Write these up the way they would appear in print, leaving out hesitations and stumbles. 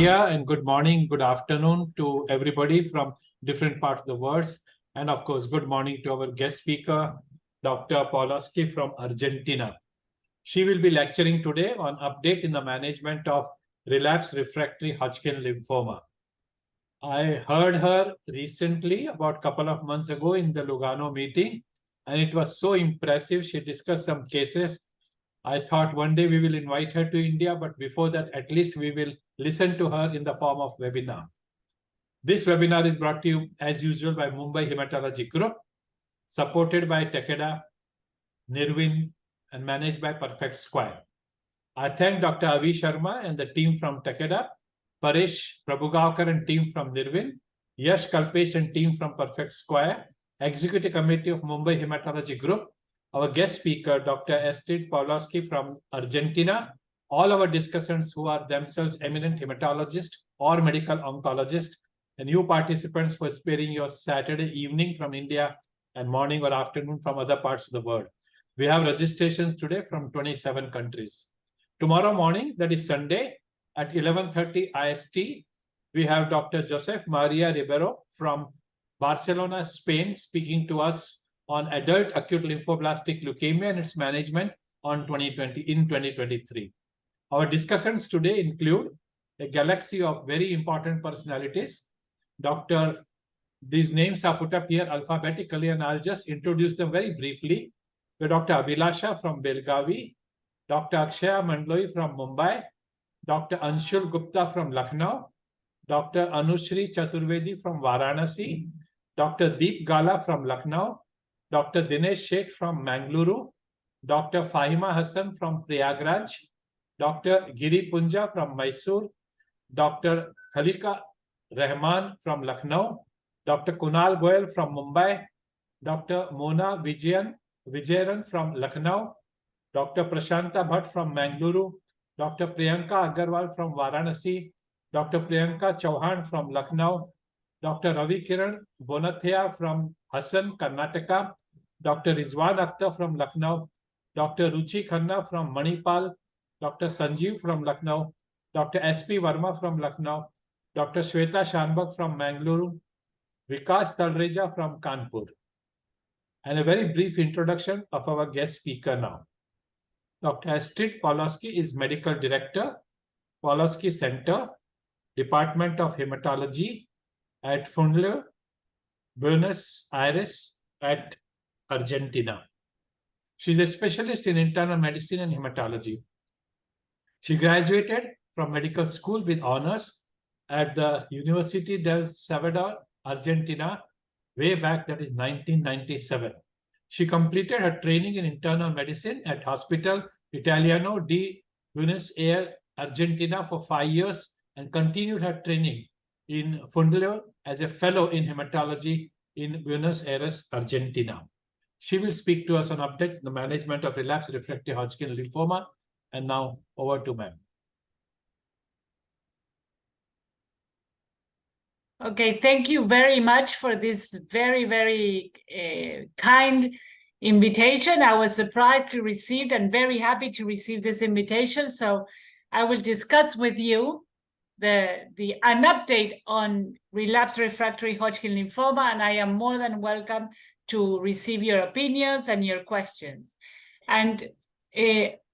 India, and good morning, good afternoon to everybody from different parts of the world. And of course, good morning to our guest speaker, Dr. Pawlowski from Argentina. She will be lecturing today on update in the management of relapsed refractory Hodgkin lymphoma. I heard her recently, about a couple of months ago in the Lugano meeting, and it was so impressive. She discussed some cases. I thought one day we will invite her to India, but before that, at least we will listen to her in the form of webinar. This webinar is brought to you as usual by Mumbai Hematology Group, supported by Takeda, Nirvin, and managed by Perfect Square. I thank Dr. Avi Sharma and the team from Takeda, Paresh Prabhugaonkar and team from Nirvin, Yash Kalpesh and team from Perfect Square, Executive Committee of Mumbai Hematology Group, our guest speaker, Dr. Astrid Pawlowski from Argentina, all our discussants who are themselves eminent hematologists or medical oncologists, and you participants for sparing your Saturday evening from India and morning or afternoon from other parts of the world. We have registrations today from 27 countries. Tomorrow morning, that is Sunday, at 11:30 IST, we have Dr. Josep Maria Ribeiro from Barcelona, Spain, speaking to us on adult acute lymphoblastic leukemia and its management in 2023. Our discussions today include a galaxy of very important personalities. These names are put up here alphabetically, and I'll just introduce them very briefly. Dr. Abhilasha from Belgavi, Dr. Akshaya Mandloi from Mumbai, Dr. Anshul Gupta from Lucknow, Dr. Anushri Chaturvedi from Varanasi, Dr. Deep Gala from Lucknow, Dr. Dinesh Sheth from Mangaluru, Dr. Fahima Hassan from Prayagraj, Dr. Giri Punja from Mysore, Dr. Khalika Rahman from Lucknow, Dr. Kunal Goyal from Mumbai, Dr. Mona Vijayaran from Lucknow, Dr. Prashanta Bhatt from Mangaluru, Dr. Priyanka Agarwal from Varanasi, Dr. Priyanka Chauhan from Lucknow, Dr. Ravi Kiran Bonathea from Hassan, Karnataka, Dr. Rizwan Akhtar from Lucknow, Dr. Ruchi Khanna from Manipal, Dr. Sanjeev from Lucknow, Dr. S.P. Verma from Lucknow, Dr. Shweta Shanbhag from Mangaluru, Vikas Talreja from Kanpur. And a very brief introduction of our guest speaker now. Dr. Astrid Pawlowski is Medical Director, Pawlowski Center, Department of Hematology at Fundle, Buenos Aires at Argentina. She's a specialist in internal medicine and hematology. She graduated from medical school with honors at the University del Salvador, Argentina, way back, that is 1997. She completed her training in internal medicine at Hospital Italiano di Buenos Aires, Argentina for 5 years and continued her training in Fundle as a fellow in hematology in Buenos Aires, Argentina. She will speak to us on update the management of relapsed refractory Hodgkin lymphoma. And now over to ma'am. Okay, thank you very much for this very, very kind invitation. I was surprised to receive and very happy to receive this invitation. So I will discuss with you an update on relapsed refractory Hodgkin lymphoma, and I am more than welcome to receive your opinions and your questions. And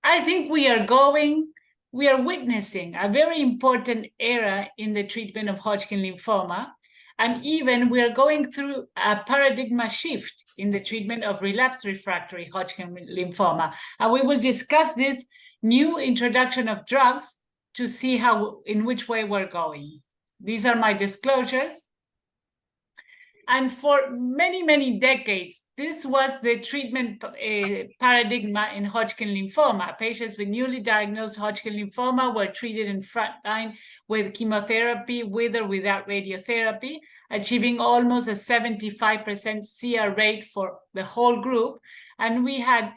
I think we are witnessing a very important era in the treatment of Hodgkin lymphoma, and even we are going through a paradigm shift in the treatment of relapsed refractory Hodgkin lymphoma. And we will discuss this new introduction of drugs to see in which way we're going. These are my disclosures. And for many, many decades, this was the treatment paradigm in Hodgkin lymphoma. Patients with newly diagnosed Hodgkin lymphoma were treated in frontline with chemotherapy, with or without radiotherapy, achieving almost a 75% CR rate for the whole group. And we had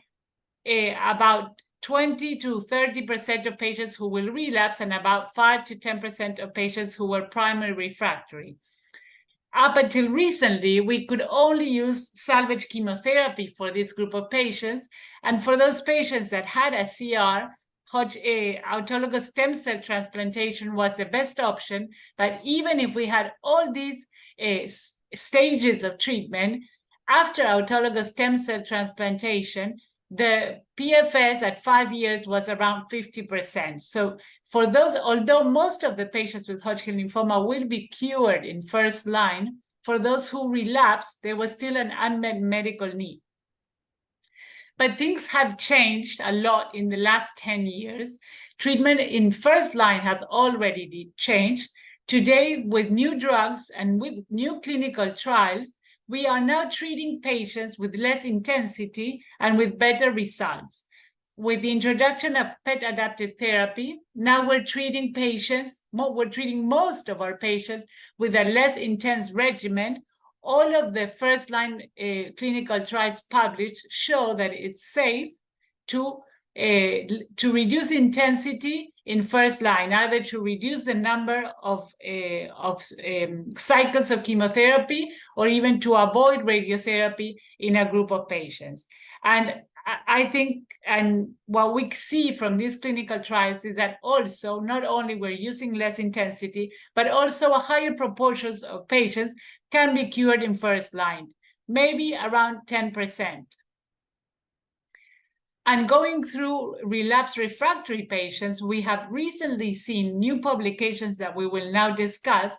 about 20 to 30% of patients who will relapse and about 5 to 10% of patients who were primary refractory. Up until recently, we could only use salvage chemotherapy for this group of patients. And for those patients that had a CR, autologous stem cell transplantation was the best option. But even if we had all these stages of treatment, after autologous stem cell transplantation, the PFS at 5 years was around 50%. So for those, although most of the patients with Hodgkin lymphoma will be cured in first line, for those who relapse, there was still an unmet medical need. But things have changed a lot in the last 10 years. Treatment in first line has already changed. Today, with new drugs and with new clinical trials, we are now treating patients with less intensity and with better results. With the introduction of PET-adapted therapy, now we're treating most of our patients with a less intense regimen. All of the first-line clinical trials published show that it's safe to reduce intensity in first line, either to reduce the number of cycles of chemotherapy or even to avoid radiotherapy in a group of patients. And I think, and what we see from these clinical trials is that also not only we're using less intensity, but also a higher proportions of patients can be cured in first line, maybe around 10%. And going through relapse refractory patients, we have recently seen new publications that we will now discuss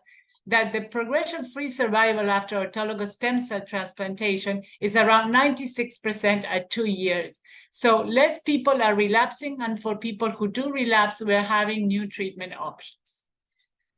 that the progression-free survival after autologous stem cell transplantation is around 96% at 2 years. So less people are relapsing, and for people who do relapse, we're having new treatment options.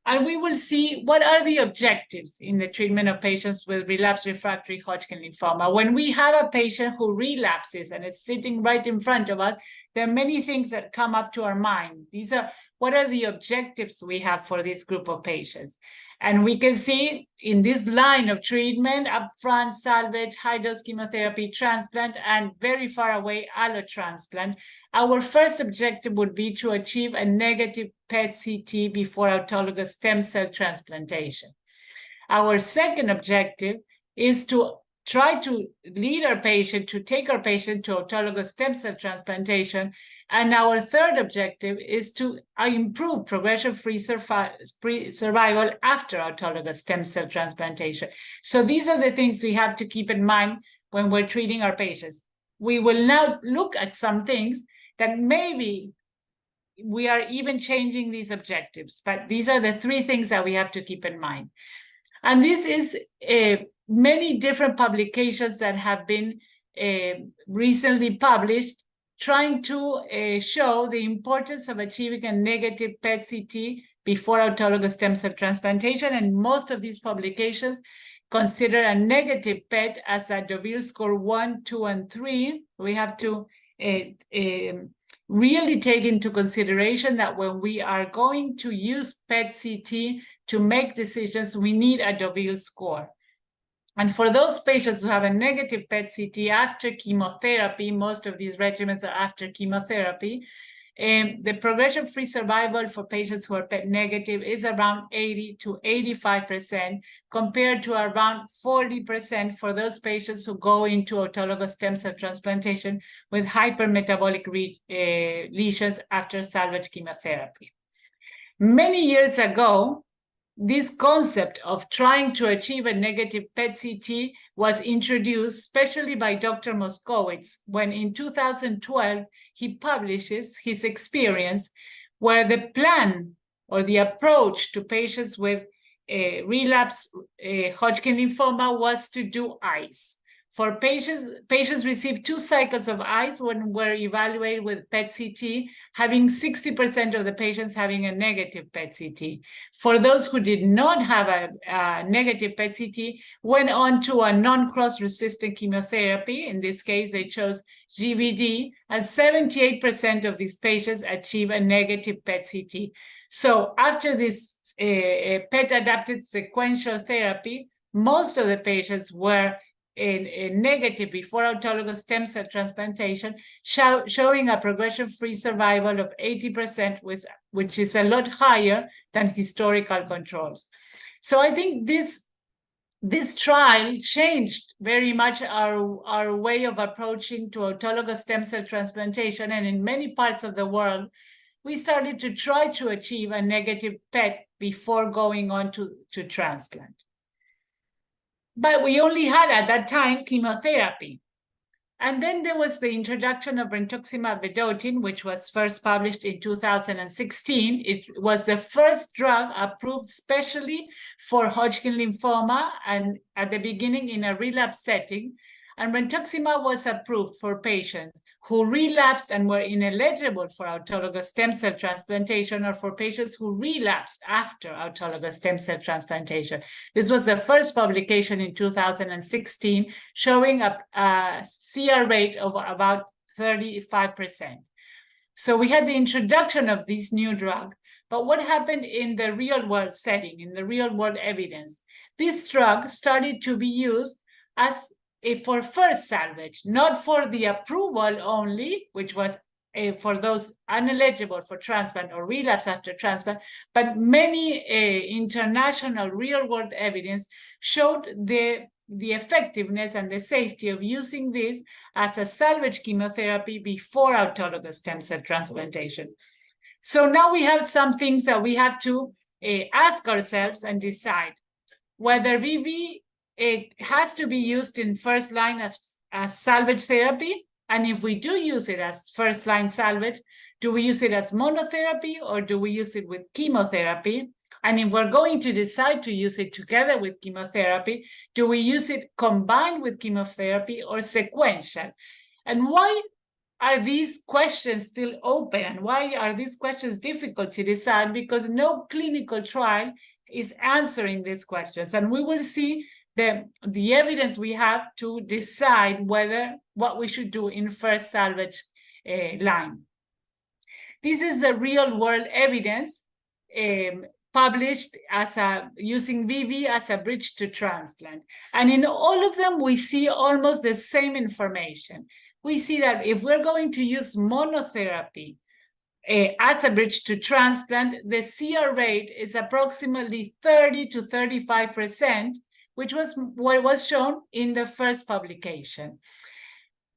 And we will see what are the objectives in the treatment of patients with relapse refractory Hodgkin lymphoma. When we have a patient who relapses and is sitting right in front of us, there are many things that come up to our mind. These are, what are the objectives we have for this group of patients? And we can see in this line of treatment, upfront, salvage, high-dose chemotherapy, transplant, and very far away, allotransplant. Our first objective would be to achieve a negative PET-CT before autologous stem cell transplantation. Our second objective is to try to lead our patient, to take our patient to autologous stem cell transplantation. And our third objective is to improve progression-free survival after autologous stem cell transplantation. So these are the things we have to keep in mind when we're treating our patients. We will now look at some things that maybe we are even changing these objectives, but these are the three things that we have to keep in mind. And this is many different publications that have been recently published trying to show the importance of achieving a negative PET-CT before autologous stem cell transplantation. And most of these publications consider a negative PET as a Deauville score 1, 2, and 3. We have to really take into consideration that when we are going to use PET-CT to make decisions, we need a Deauville score. And for those patients who have a negative PET-CT after chemotherapy, most of these regimens are after chemotherapy, the progression-free survival for patients who are PET negative is around 80 to 85%, compared to around 40% for those patients who go into autologous stem cell transplantation with hypermetabolic lesions after salvage chemotherapy. Many years ago, this concept of trying to achieve a negative PET-CT was introduced, especially by Dr. Moskowitz, when in 2012, he publishes his experience where the plan or the approach to patients with relapse Hodgkin lymphoma was to do ICE. For patients received 2 cycles of ICE when were evaluated with PET-CT, having 60% of the patients having a negative PET-CT. For those who did not have a negative PET-CT, went on to a non-cross-resistant chemotherapy. In this case, they chose GVD, and 78% of these patients achieve a negative PET-CT. So after this PET-adapted sequential therapy, most of the patients were in negative before autologous stem cell transplantation, showing a progression-free survival of 80%, which is a lot higher than historical controls. So I think this this trial changed very much our way of approaching to autologous stem cell transplantation. And in many parts of the world, we started to try to achieve a negative PET before going on to transplant. But we only had at that time chemotherapy. And then there was the introduction of brentuximab vedotin, which was first published in 2016. It was the first drug approved specially for Hodgkin lymphoma, and at the beginning in a relapse setting. And brentuximab was approved for patients who relapsed and were ineligible for autologous stem cell transplantation, or for patients who relapsed after autologous stem cell transplantation. This was the first publication in 2016 showing a CR rate of about 35%. So we had the introduction of this new drug, but what happened in the real world setting, in the real world evidence? This drug started to be used as for first salvage, not for the approval only, which was for those ineligible for transplant or relapse after transplant, but many international real-world evidence showed the effectiveness and the safety of using this as a salvage chemotherapy before autologous stem cell transplantation. So now we have some things that we have to ask ourselves and decide whether VV it has to be used in first line as salvage therapy. And if we do use it as first line salvage, do we use it as monotherapy or do we use it with chemotherapy? And if we're going to decide to use it together with chemotherapy, do we use it combined with chemotherapy or sequential? And why are these questions still open? And why are these questions difficult to decide? Because no clinical trial is answering these questions. And we will see the evidence we have to decide what we should do in first salvage line. This is the real world evidence published using VV as a bridge to transplant. And in all of them, we see almost the same information. We see that if we're going to use monotherapy as a bridge to transplant, the CR rate is approximately 30 to 35%, which was what was shown in the first publication.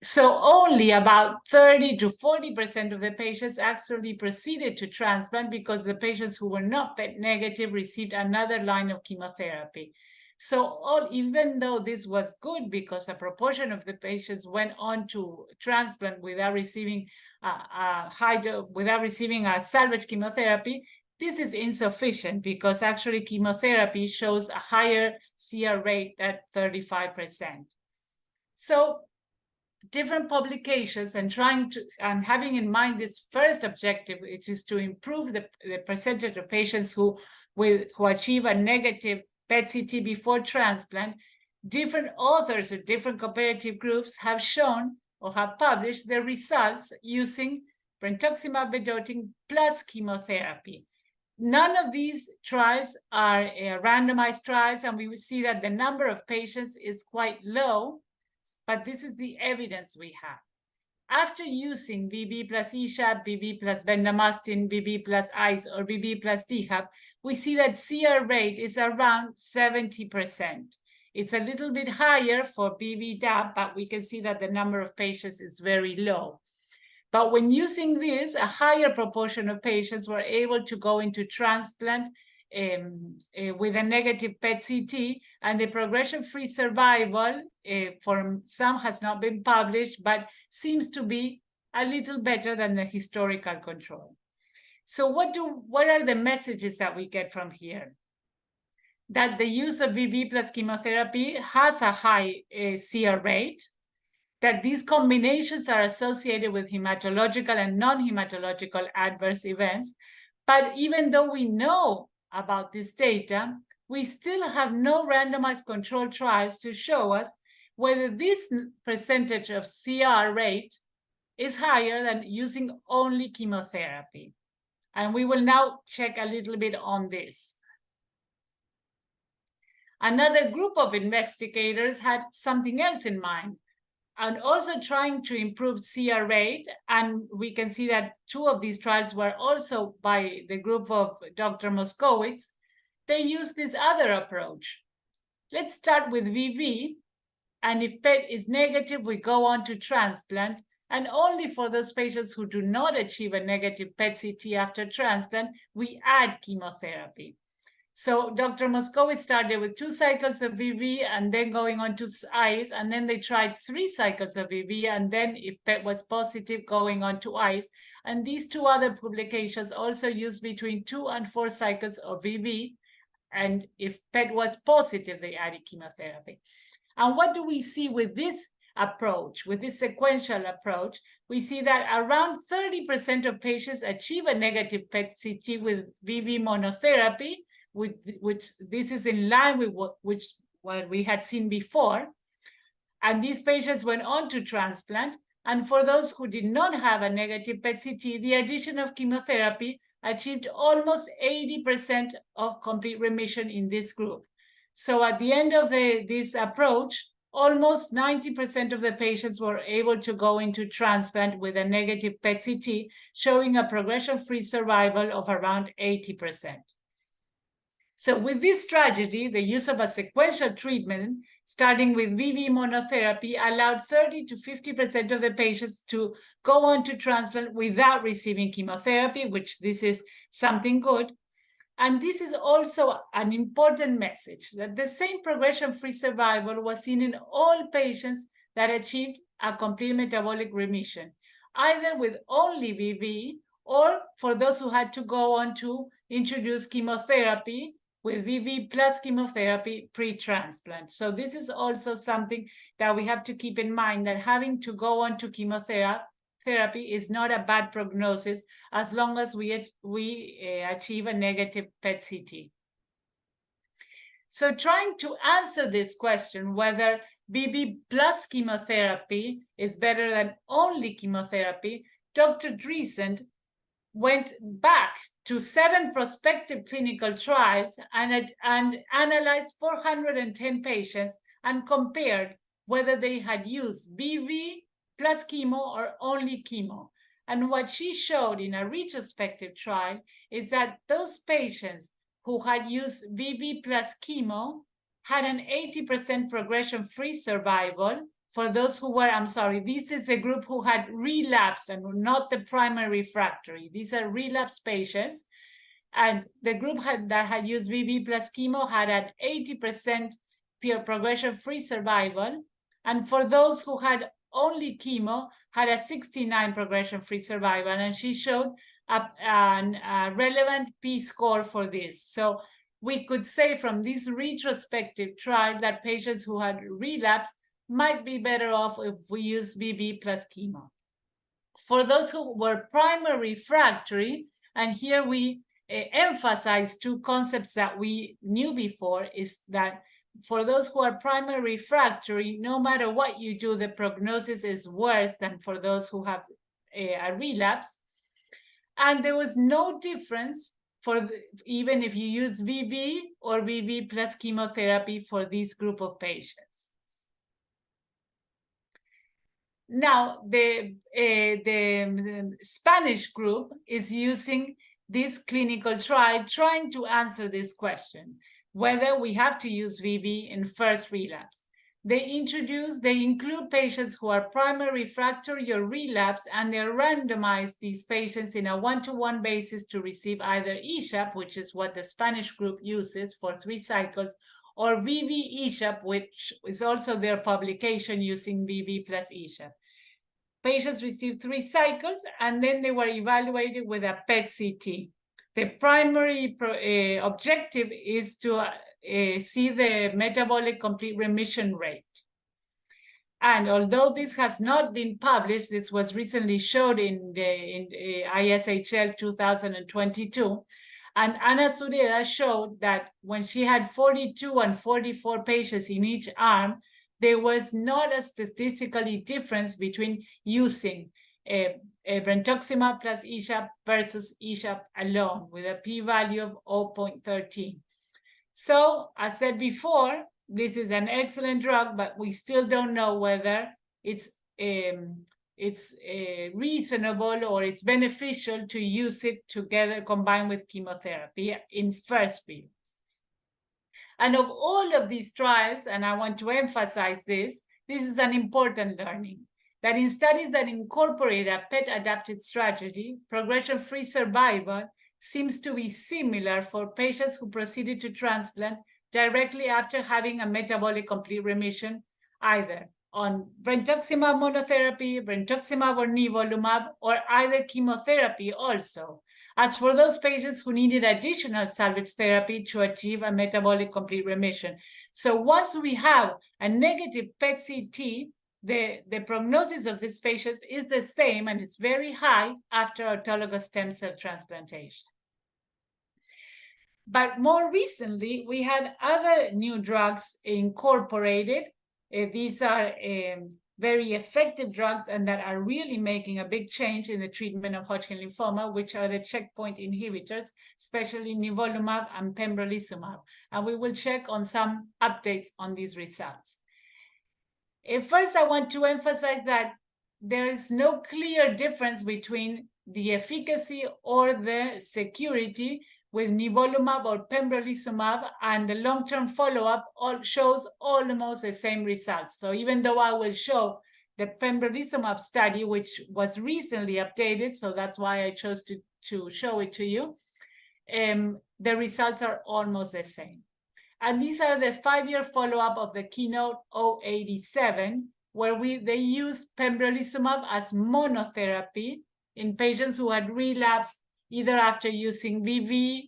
So only about 30 to 40% of the patients actually proceeded to transplant because the patients who were not PET negative received another line of chemotherapy. So even though this was good because a proportion of the patients went on to transplant without receiving a salvage chemotherapy, this is insufficient because actually chemotherapy shows a higher CR rate at 35%. So different publications and having in mind this first objective, which is to improve the percentage of patients who achieve a negative PET-CT before transplant, different authors or different comparative groups have shown or have published the results using brentuximab vedotin plus chemotherapy. None of these trials are randomized trials, and we will see that the number of patients is quite low, but this is the evidence we have. After using VV plus ESHAP, VV plus bendamustine, VV plus ICE, or VV plus DHAP, we see that CR rate is around 70%. It's a little bit higher for VV-DAP, but we can see that the number of patients is very low. But when using this, a higher proportion of patients were able to go into transplant with a negative PET-CT, and the progression-free survival for some has not been published, but seems to be a little better than the historical control. So what are the messages that we get from here? That the use of VV plus chemotherapy has a high CR rate, that these combinations are associated with hematological and non-hematological adverse events. But even though we know about this data, we still have no randomized controlled trials to show us whether this percentage of CR rate is higher than using only chemotherapy. And we will now check a little bit on this. Another group of investigators had something else in mind, and also trying to improve CR rate. And we can see that two of these trials were also by the group of Dr. Moskowitz. They used this other approach. let's start with VV. And if PET is negative, we go on to transplant. And only for those patients who do not achieve a negative PET-CT after transplant, we add chemotherapy. So Dr. Moscowitz started with 2 cycles of VV and then going on to ICE, and then they tried 3 cycles of VV, and then if PET was positive, going on to ICE. And these 2 other publications also used between 2 and 4 cycles of VV, and if PET was positive, they added chemotherapy. And what do we see with this approach, with this sequential approach? We see that around 30% of patients achieve a negative PET-CT with VV monotherapy, which this is in line with what we had seen before. And these patients went on to transplant. And for those who did not have a negative PET-CT, the addition of chemotherapy achieved almost 80% of complete remission in this group. So at the end of this approach, almost 90% of the patients were able to go into transplant with a negative PET-CT, showing a progression-free survival of around 80%. So with this strategy, the use of a sequential treatment, starting with VV monotherapy, allowed 30 to 50% of the patients to go on to transplant without receiving chemotherapy, which this is something good. And this is also an important message, that the same progression-free survival was seen in all patients that achieved a complete metabolic remission, either with only VV or for those who had to go on to introduce chemotherapy with VV plus chemotherapy pre-transplant. So this is also something that we have to keep in mind, that having to go on to chemotherapy is not a bad prognosis as long as we achieve a negative PET-CT. So trying to answer this question, whether VV plus chemotherapy is better than only chemotherapy, Dr. Driesend went back to 7 prospective clinical trials and analyzed 410 patients and compared whether they had used VV plus chemo or only chemo. And what she showed in a retrospective trial is that those patients who had used VV plus chemo had an 80% progression-free survival. For those who were, this is a group who had relapsed and not the primary refractory. These are relapsed patients. And the group that had used VV plus chemo had an 80% progression-free survival. And for those who had only chemo, had a 69% progression-free survival. And she showed a relevant p-score for this. So we could say from this retrospective trial that patients who had relapsed might be better off if we use VV plus chemo. For those who were primary refractory, and here we emphasize 2 concepts that we knew before, is that for those who are primary refractory, no matter what you do, the prognosis is worse than for those who have a relapse. And there was no difference even if you use VV or VV plus chemotherapy for this group of patients. Now, the Spanish group is using this clinical trial trying to answer this question, whether we have to use VV in first relapse. They include patients who are primary refractory or relapse, and they randomize these patients in a 1-to-1 basis to receive either ESHAP, which is what the Spanish group uses for 3 cycles, or VV ESHAP, which is also their publication using VV plus ESHAP. Patients received 3 cycles, and then they were evaluated with a PET-CT. The primary objective is to see the metabolic complete remission rate. And although this has not been published, this was recently showed in ISHL 2022, and Ana Sureda showed that when she had 42 and 44 patients in each arm, there was not a statistically difference between using brentuximab plus ESHAP versus ESHAP alone, with a p-value of 0.13. So, as said before, this is an excellent drug, but we still don't know whether it's reasonable or it's beneficial to use it together, combined with chemotherapy in first relapse. And of all of these trials, and I want to emphasize this is an important learning, that in studies that incorporate a PET-adapted strategy, progression-free survival seems to be similar for patients who proceeded to transplant directly after having a metabolic complete remission, either on brentuximab monotherapy, brentuximab or nivolumab, or either chemotherapy also. As for those patients who needed additional salvage therapy to achieve a metabolic complete remission. So once we have a negative PET-CT, the prognosis of these patients is the same, and it's very high after autologous stem cell transplantation. But more recently, we had other new drugs incorporated. These are very effective drugs and that are really making a big change in the treatment of Hodgkin lymphoma, which are the checkpoint inhibitors, especially nivolumab and pembrolizumab. And we will check on some updates on these results. First, I want to emphasize that there is no clear difference between the efficacy or the security with nivolumab or pembrolizumab, and the long-term follow-up shows almost the same results. So even though I will show the pembrolizumab study, which was recently updated, so that's why I chose to show it to you, the results are almost the same. And these are the 5-year follow-up of the Keynote 087, where they used pembrolizumab as monotherapy in patients who had relapsed either after using VV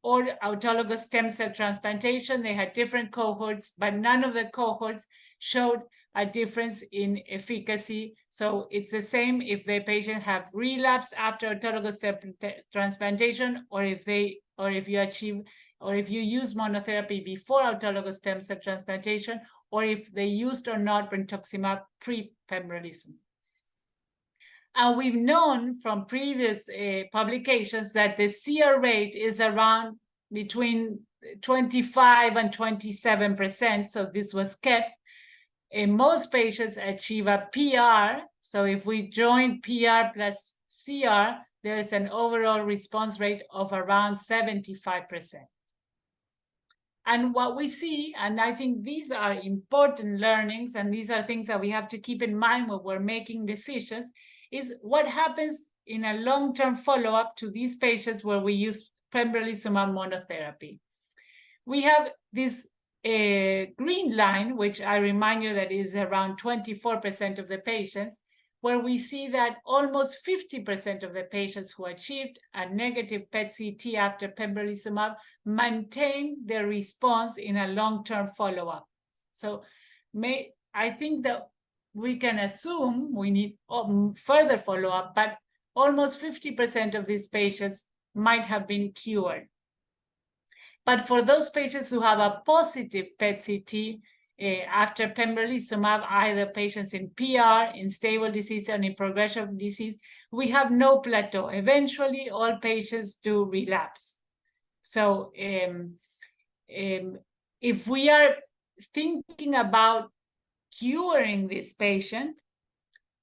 or autologous stem cell transplantation. They had different cohorts, but none of the cohorts showed a difference in efficacy. So it's the same if the patient have relapsed after autologous stem transplantation, or if you use monotherapy before autologous stem cell transplantation, or if they used or not brentuximab pre-pembrolizumab. And we've known from previous publications that the CR rate is around between 25 and 27%. So this was kept. Most patients achieve a PR. So if we join PR plus CR, there is an overall response rate of around 75%. And what we see, and I think these are important learnings, and these are things that we have to keep in mind when we're making decisions, is what happens in a long-term follow-up to these patients where we use pembrolizumab monotherapy. We have this green line, which I remind you that is around 24% of the patients, where we see that almost 50% of the patients who achieved a negative PET-CT after pembrolizumab maintain their response in a long-term follow-up. So I think that we can assume we need further follow-up, but almost 50% of these patients might have been cured. But for those patients who have a positive PET-CT after pembrolizumab, either patients in PR, in stable disease, and in progression of disease, we have no plateau. Eventually, all patients do relapse. So if we are thinking about curing this patient,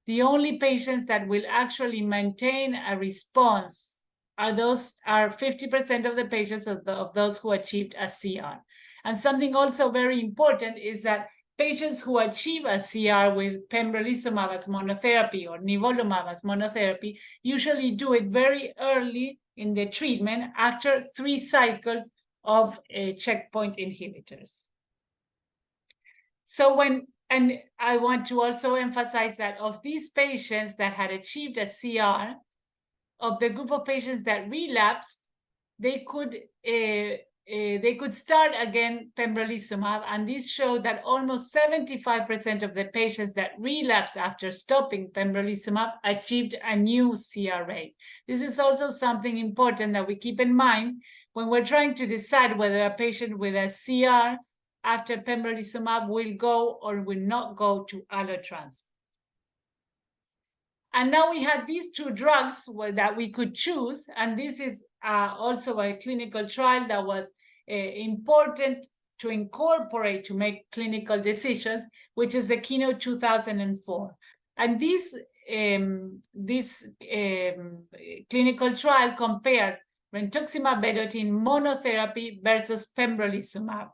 the only patients that will actually maintain a response are 50% of the patients of those who achieved a CR. And something also very important is that patients who achieve a CR with pembrolizumab as monotherapy or nivolumab as monotherapy usually do it very early in the treatment after 3 cycles of checkpoint inhibitors. So and I want to also emphasize that of these patients that had achieved a CR, of the group of patients that relapsed, they could start again pembrolizumab, and this showed that almost 75% of the patients that relapsed after stopping pembrolizumab achieved a new CR rate. This is also something important that we keep in mind when we're trying to decide whether a patient with a CR after pembrolizumab will go or will not go to allotransplant. And now we had these 2 drugs that we could choose, and this is also a clinical trial that was important to incorporate to make clinical decisions, which is the Keynote 2004. And this clinical trial compared brentuximab vedotin monotherapy versus pembrolizumab.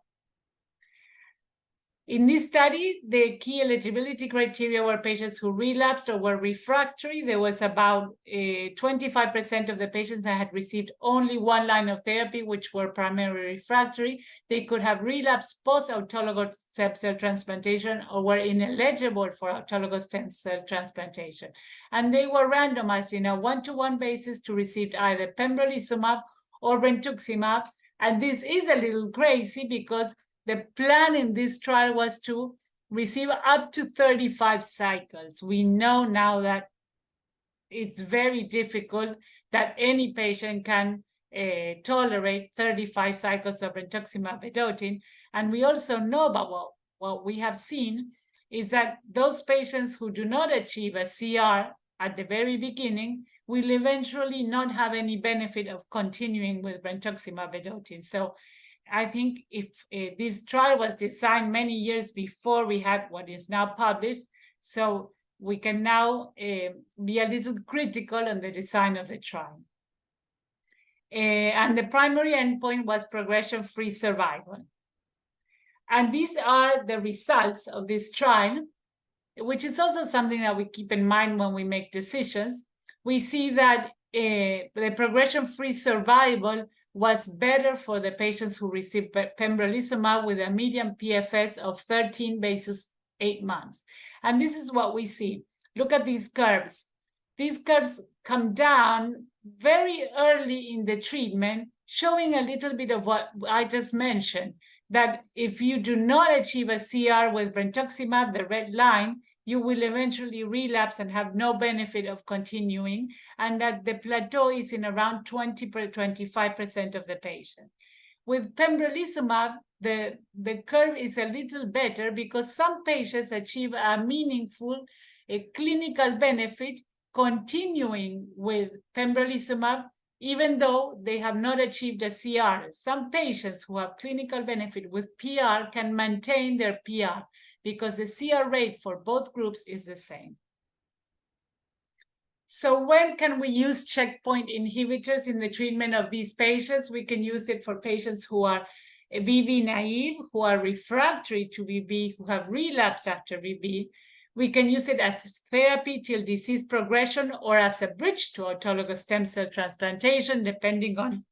In this study, the key eligibility criteria were patients who relapsed or were refractory. There was about 25% of the patients that had received only one line of therapy, which were primarily refractory. They could have relapsed post-autologous stem cell transplantation or were ineligible for autologous stem cell transplantation. And they were randomized in a 1-to-1 basis to receive either pembrolizumab or brentuximab. And this is a little crazy because the plan in this trial was to receive up to 35 cycles. We know now that it's very difficult that any patient can tolerate 35 cycles of brentuximab vedotin. And we also know about what we have seen is that those patients who do not achieve a CR at the very beginning will eventually not have any benefit of continuing with brentuximab vedotin. So I think if this trial was designed many years before we had what is now published, so we can now be a little critical on the design of the trial. And the primary endpoint was progression-free survival. And these are the results of this trial, which is also something that we keep in mind when we make decisions. We see that the progression-free survival was better for the patients who received pembrolizumab with a median PFS of 13 versus 8 months. And this is what we see. Look at these curves. These curves come down very early in the treatment, showing a little bit of what I just mentioned, that if you do not achieve a CR with brentuximab, the red line, you will eventually relapse and have no benefit of continuing, and that the plateau is in around 20-25% of the patient. With pembrolizumab, the curve is a little better because some patients achieve a meaningful clinical benefit continuing with pembrolizumab, even though they have not achieved a CR. Some patients who have clinical benefit with PR can maintain their PR because the CR rate for both groups is the same. So when can we use checkpoint inhibitors in the treatment of these patients? We can use it for patients who are VV naive, who are refractory to VV, who have relapsed after VV. We can use it as therapy till disease progression or as a bridge to autologous stem cell transplantation, depending on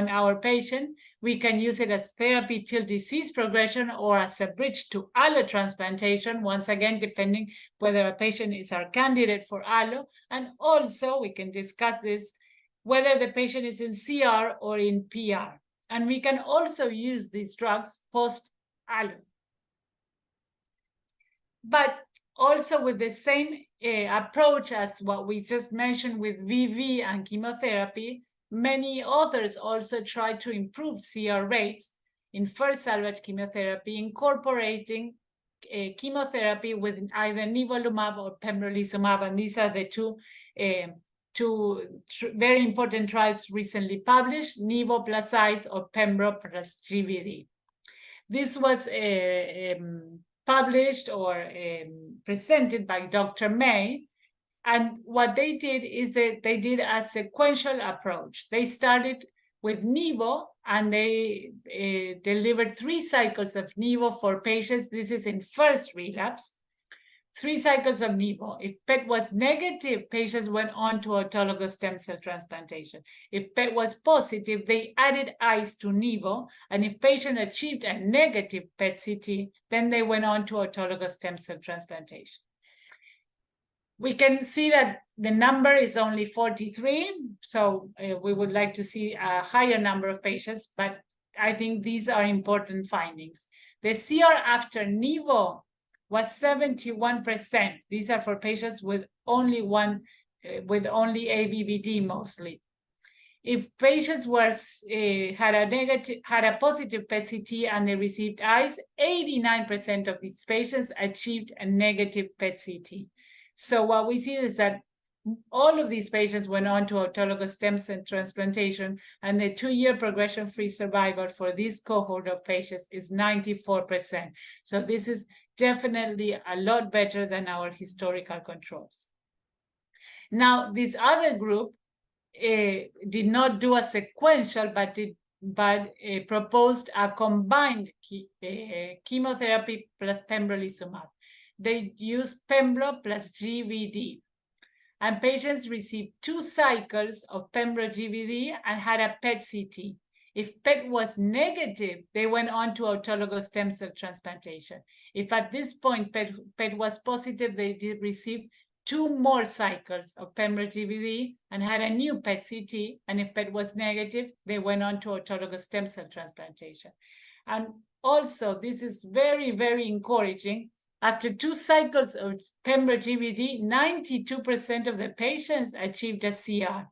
our patient. We can use it as therapy till disease progression or as a bridge to allotransplantation, once again, depending whether a patient is our candidate for allo. And also, we can discuss this, whether the patient is in CR or in PR. And we can also use these drugs post-allo. But also with the same approach as what we just mentioned with VV and chemotherapy, many authors also try to improve CR rates in first salvage chemotherapy, incorporating chemotherapy with either nivolumab or pembrolizumab, and these are the two very important trials recently published, Nivo plus ICE or Pembro plus GVD. This was published or presented by Dr. May. And what they did is that they did a sequential approach. They started with Nivo and they delivered 3 cycles of Nivo for patients. This is in first relapse. 3 cycles of Nivo. If PET was negative, patients went on to autologous stem cell transplantation. If PET was positive, they added ICE to Nivo. And if patient achieved a negative PET-CT, then they went on to autologous stem cell transplantation. We can see that the number is only 43, so we would like to see a higher number of patients, but I think these are important findings. The CR after Nivo was 71%. These are for patients with only AVVD mostly. If patients had a positive PET-CT and they received ICE, 89% of these patients achieved a negative PET-CT. So what we see is that all of these patients went on to autologous stem cell transplantation, and the 2-year progression-free survival for this cohort of patients is 94%. So this is definitely a lot better than our historical controls. Now, this other group did not do a sequential, but proposed a combined chemotherapy plus pembrolizumab. They used pembro plus GVD. And patients received 2 cycles of pembro GVD and had a PET-CT. If PET was negative, they went on to autologous stem cell transplantation. If at this point PET was positive, they did receive 2 more cycles of pembro GVD and had a new PET-CT. And if PET was negative, they went on to autologous stem cell transplantation. And also, this is very, very encouraging. After 2 cycles of pembro GVD, 92% of the patients achieved a CR.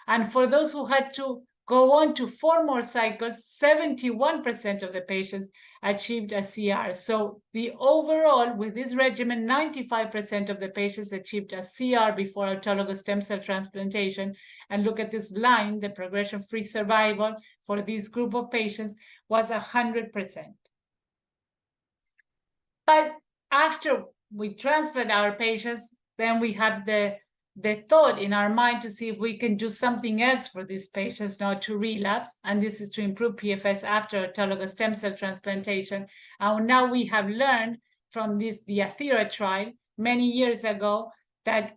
And for those who had to go on to 4 more cycles, 71% of the patients achieved a CR. So the overall, with this regimen, 95% of the patients achieved a CR before autologous stem cell transplantation. And look at this line, the progression-free survival for this group of patients was 100%. But after we transplant our patients, then we have the thought in our mind to see if we can do something else for these patients not to relapse, and this is to improve PFS after autologous stem cell transplantation. And now we have learned from the ATHERA trial many years ago that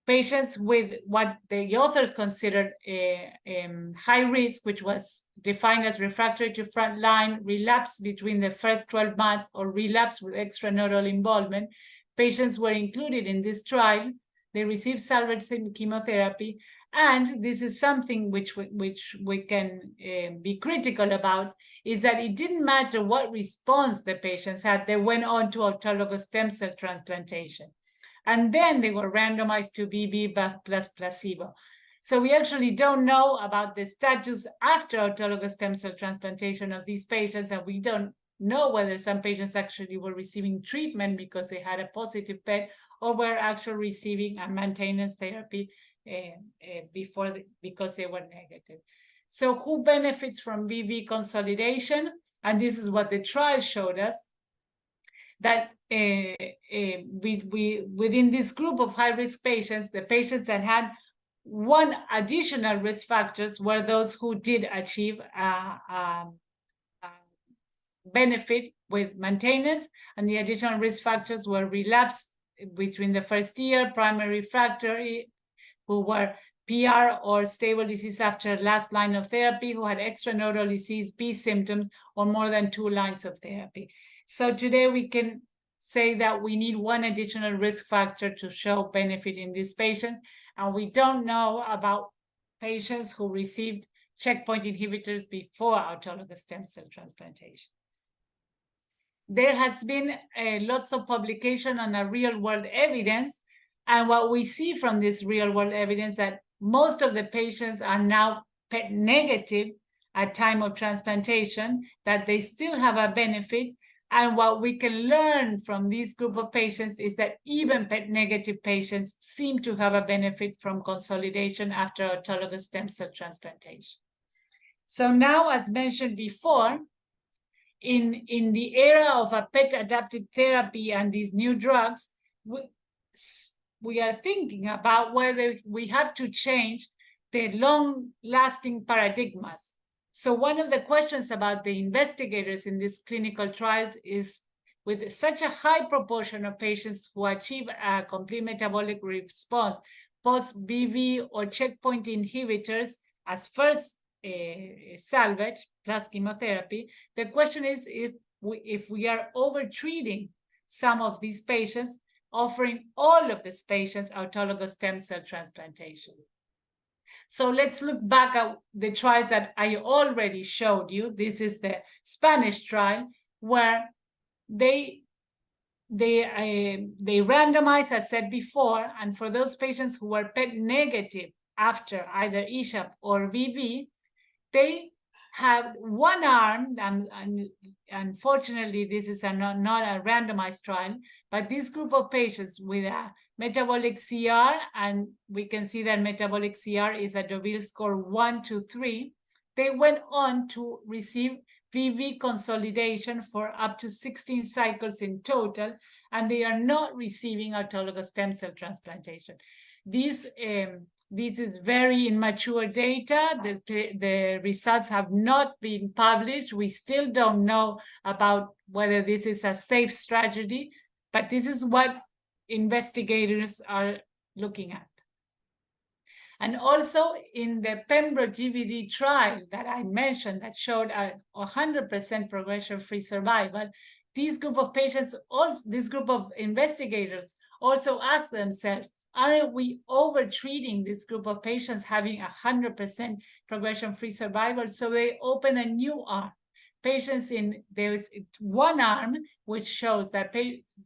patients with what the authors considered high risk, which was defined as refractory to frontline, relapse between the first 12 months, or relapse with extranodal involvement, patients were included in this trial. They received salvage chemotherapy, and this is something which we can be critical about, is that it didn't matter what response the patients had, they went on to autologous stem cell transplantation. And then they were randomized to VV plus placebo. So we actually don't know about the status after autologous stem cell transplantation of these patients, and we don't know whether some patients actually were receiving treatment because they had a positive PET, or were actually receiving a maintenance therapy because they were negative. So who benefits from VV consolidation? And this is what the trial showed us, that within this group of high-risk patients, the patients that had 1 additional risk factors were those who did achieve benefit with maintenance, and the additional risk factors were relapse between the first year, primary refractory, who were PR or stable disease after last line of therapy, who had extranodal disease, B symptoms, or more than 2 lines of therapy. So today we can say that we need 1 additional risk factor to show benefit in these patients, and we don't know about patients who received checkpoint inhibitors before autologous stem cell transplantation. There has been lots of publication on a real-world evidence, and what we see from this real-world evidence that most of the patients are now PET negative at time of transplantation, that they still have a benefit. And what we can learn from this group of patients is that even PET negative patients seem to have a benefit from consolidation after autologous stem cell transplantation. So now, as mentioned before, in the era of a PET-adapted therapy and these new drugs, we are thinking about whether we have to change the long-lasting paradigmas. So one of the questions about the investigators in these clinical trials is, with such a high proportion of patients who achieve a complete metabolic response post-BV or checkpoint inhibitors as first salvage plus chemotherapy, the question is if we are over-treating some of these patients, offering all of these patients autologous stem cell transplantation. So let's look back at the trials that I already showed you. This is the Spanish trial, where they randomized, as said before, and for those patients who were PET negative after either ESHAP or VV, they have 1 arm, and unfortunately this is not a randomized trial, but this group of patients with a metabolic CR, and we can see that metabolic CR is a Deauville score 1 to 3, they went on to receive VV consolidation for up to 16 cycles in total, and they are not receiving autologous stem cell transplantation. These This is very immature data. The results have not been published. We still don't know about whether this is a safe strategy, but this is what investigators are looking at. And also in the Pembro GVD trial that I mentioned that showed a 100% progression-free survival, this group of patients, also this group of investigators also asked themselves, aren't we over-treating this group of patients having 100% progression-free survival? So they open a new arm. Patients there's one arm which shows that,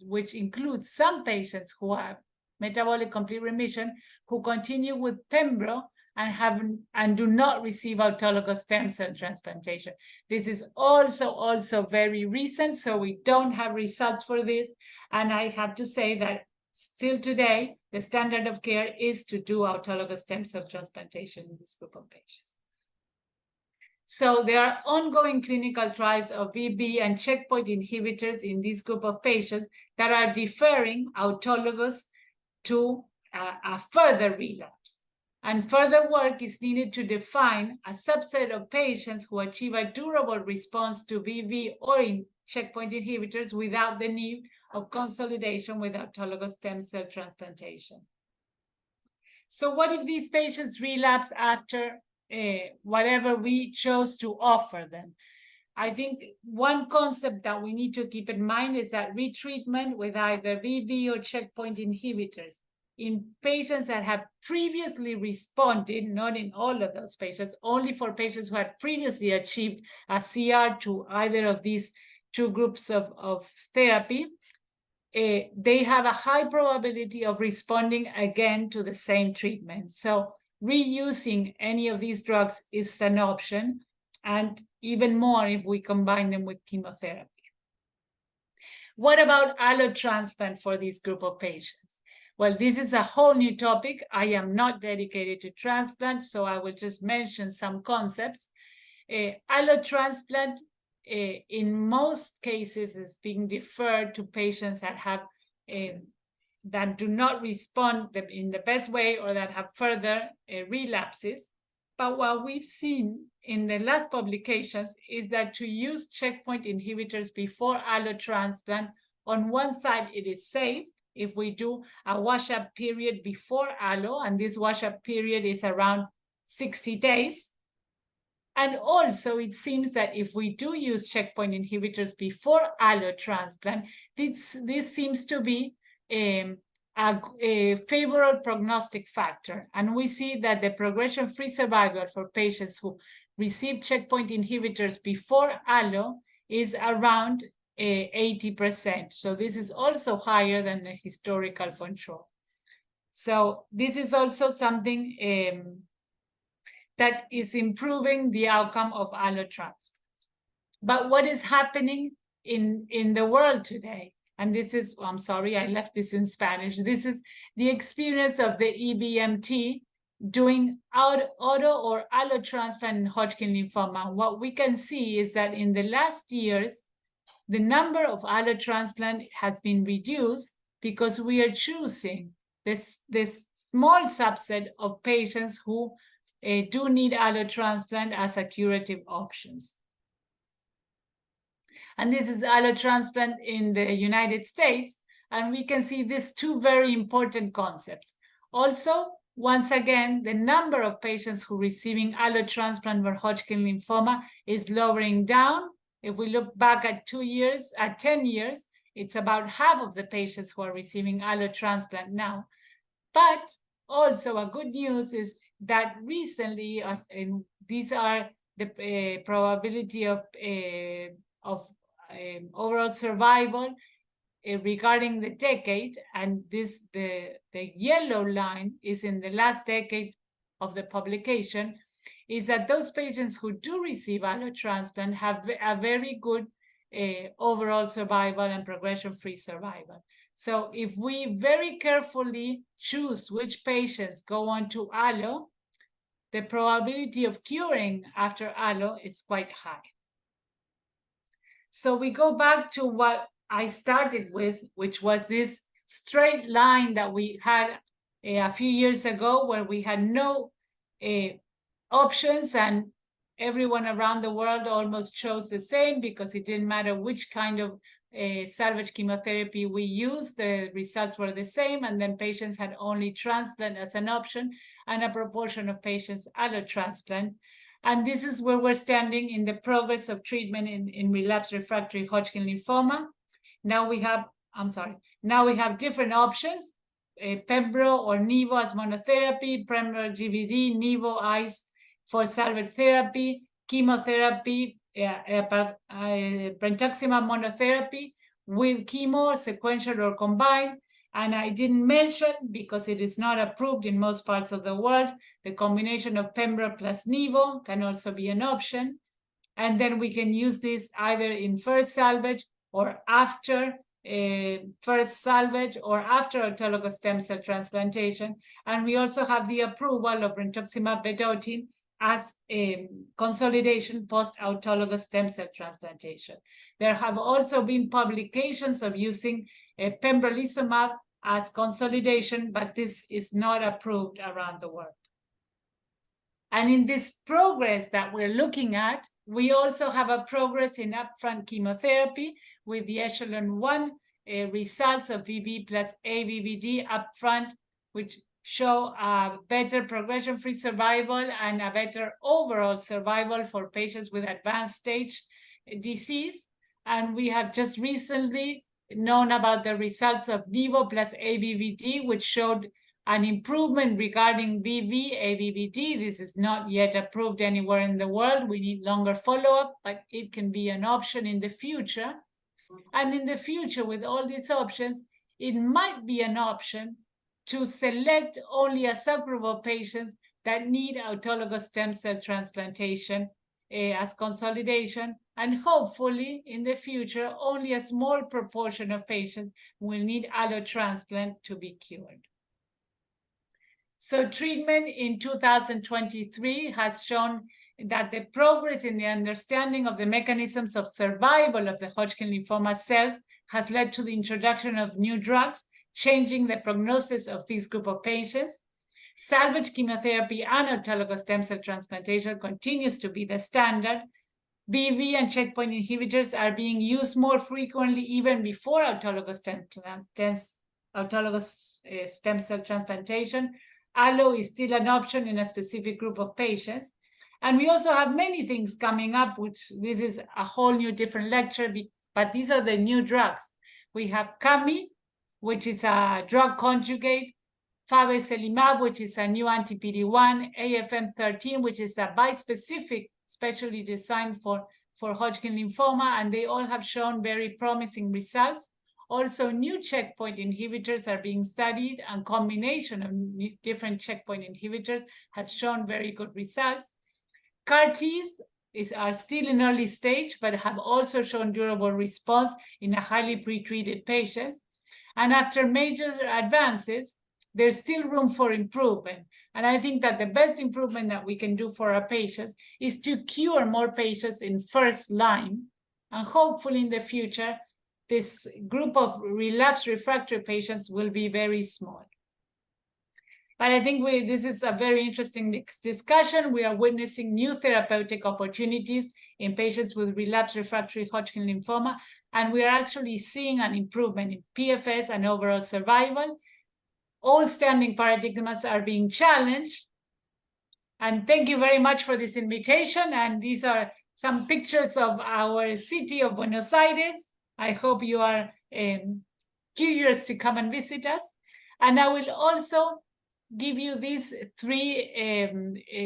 which includes some patients who have metabolic complete remission, who continue with Pembro and do not receive autologous stem cell transplantation. This is also very recent, so we don't have results for this. And I have to say that still today, the standard of care is to do autologous stem cell transplantation in this group of patients. So there are ongoing clinical trials of VB and checkpoint inhibitors in this group of patients that are deferring autologous to a further relapse. And further work is needed to define a subset of patients who achieve a durable response to VV or in checkpoint inhibitors without the need of consolidation with autologous stem cell transplantation. So what if these patients relapse after whatever we chose to offer them? I think one concept that we need to keep in mind is that retreatment with either VV or checkpoint inhibitors in patients that have previously responded, not in all of those patients, only for patients who had previously achieved a CR to either of these two groups of therapy, they have a high probability of responding again to the same treatment. So reusing any of these drugs is an option, and even more if we combine them with chemotherapy. What about allotransplant for this group of patients? Well, this is a whole new topic. I am not dedicated to transplant, so I will just mention some concepts. Allotransplant, in most cases, is being deferred to patients that have that do not respond in the best way or that have further relapses. But what we've seen in the last publications is that to use checkpoint inhibitors before allotransplant, on one side, it is safe if we do a wash-up period before allo, and this wash-up period is around 60 days. And also, it seems that if we do use checkpoint inhibitors before allotransplant, this seems to be a favorable prognostic factor. And we see that the progression-free survival for patients who receive checkpoint inhibitors before allo is around 80%. So this is also higher than the historical control. So this is also something that is improving the outcome of allotransplant. But what is happening in the world today? And this is, I'm sorry, I left this in Spanish. This is the experience of the EBMT doing auto or allotransplant in Hodgkin lymphoma. What we can see is that in the last years, the number of allotransplant has been reduced because we are choosing this small subset of patients who do need allotransplant as a curative options. And this is allotransplant in the United States. And we can see these two very important concepts. Also, once again, the number of patients who are receiving allotransplant for Hodgkin lymphoma is lowering down. If we look back at 2 years, at 10 years, it's about half of the patients who are receiving allotransplant now. But also a good news is that recently, these are the probability of overall survival regarding the decade, and the yellow line is in the last decade of the publication, is that those patients who do receive allotransplant have a very good overall survival and progression-free survival. So if we very carefully choose which patients go on to allo, the probability of curing after allo is quite high. So we go back to what I started with, which was this straight line that we had a few years ago, where we had no options, and everyone around the world almost chose the same because it didn't matter which kind of salvage chemotherapy we used, the results were the same, and then patients had only transplant as an option, and a proportion of patients allotransplant. And this is where we're standing in the progress of treatment in relapsed refractory Hodgkin lymphoma. Now we have different options, Pembro or Nivo as monotherapy, Pembro GVD, Nivo ICE for salvage therapy, chemotherapy, brentuximab monotherapy with chemo, sequential or combined. And I didn't mention, because it is not approved in most parts of the world, the combination of Pembro plus Nivo can also be an option. And then we can use this either in first salvage or after first salvage or after autologous stem cell transplantation. And we also have the approval of brentuximab vedotin as a consolidation post-autologous stem cell transplantation. There have also been publications of using pembrolizumab as consolidation, but this is not approved around the world. And in this progress that we're looking at, we also have a progress in upfront chemotherapy with the echelon 1 results of VV plus AVVD upfront, which show a better progression-free survival and a better overall survival for patients with advanced stage disease. And we have just recently known about the results of Nivo plus AVVD, which showed an improvement regarding VV, AVVD. This is not yet approved anywhere in the world. We need longer follow-up, but it can be an option in the future. And in the future, with all these options, it might be an option to select only a subgroup of patients that need autologous stem cell transplantation as consolidation. And hopefully, in the future, only a small proportion of patients will need allotransplant to be cured. So treatment in 2023 has shown that the progress in the understanding of the mechanisms of survival of the Hodgkin lymphoma cells has led to the introduction of new drugs, changing the prognosis of this group of patients. Salvage chemotherapy and autologous stem cell transplantation continues to be the standard. VV and checkpoint inhibitors are being used more frequently even before autologous stem cell transplantation. Allo is still an option in a specific group of patients. And we also have many things coming up, which this is a whole new different lecture, but these are the new drugs. We have Cami, which is a drug conjugate, favezelimab, which is a new anti-PD-1, AFM13, which is a bispecific specially designed for Hodgkin lymphoma, and they all have shown very promising results. Also, new checkpoint inhibitors are being studied, and combination of different checkpoint inhibitors has shown very good results. CAR-Ts are still in early stage, but have also shown durable response in a highly pretreated patients. And after major advances, there's still room for improvement. And I think that the best improvement that we can do for our patients is to cure more patients in first line. And hopefully in the future, this group of relapsed refractory patients will be very small. But I think this is a very interesting discussion. We are witnessing new therapeutic opportunities in patients with relapsed refractory Hodgkin lymphoma, and we are actually seeing an improvement in PFS and overall survival. All standing paradigms are being challenged. And thank you very much for this invitation. And these are some pictures of our city of Buenos Aires. I hope you are curious to come and visit us. And I will also give you these three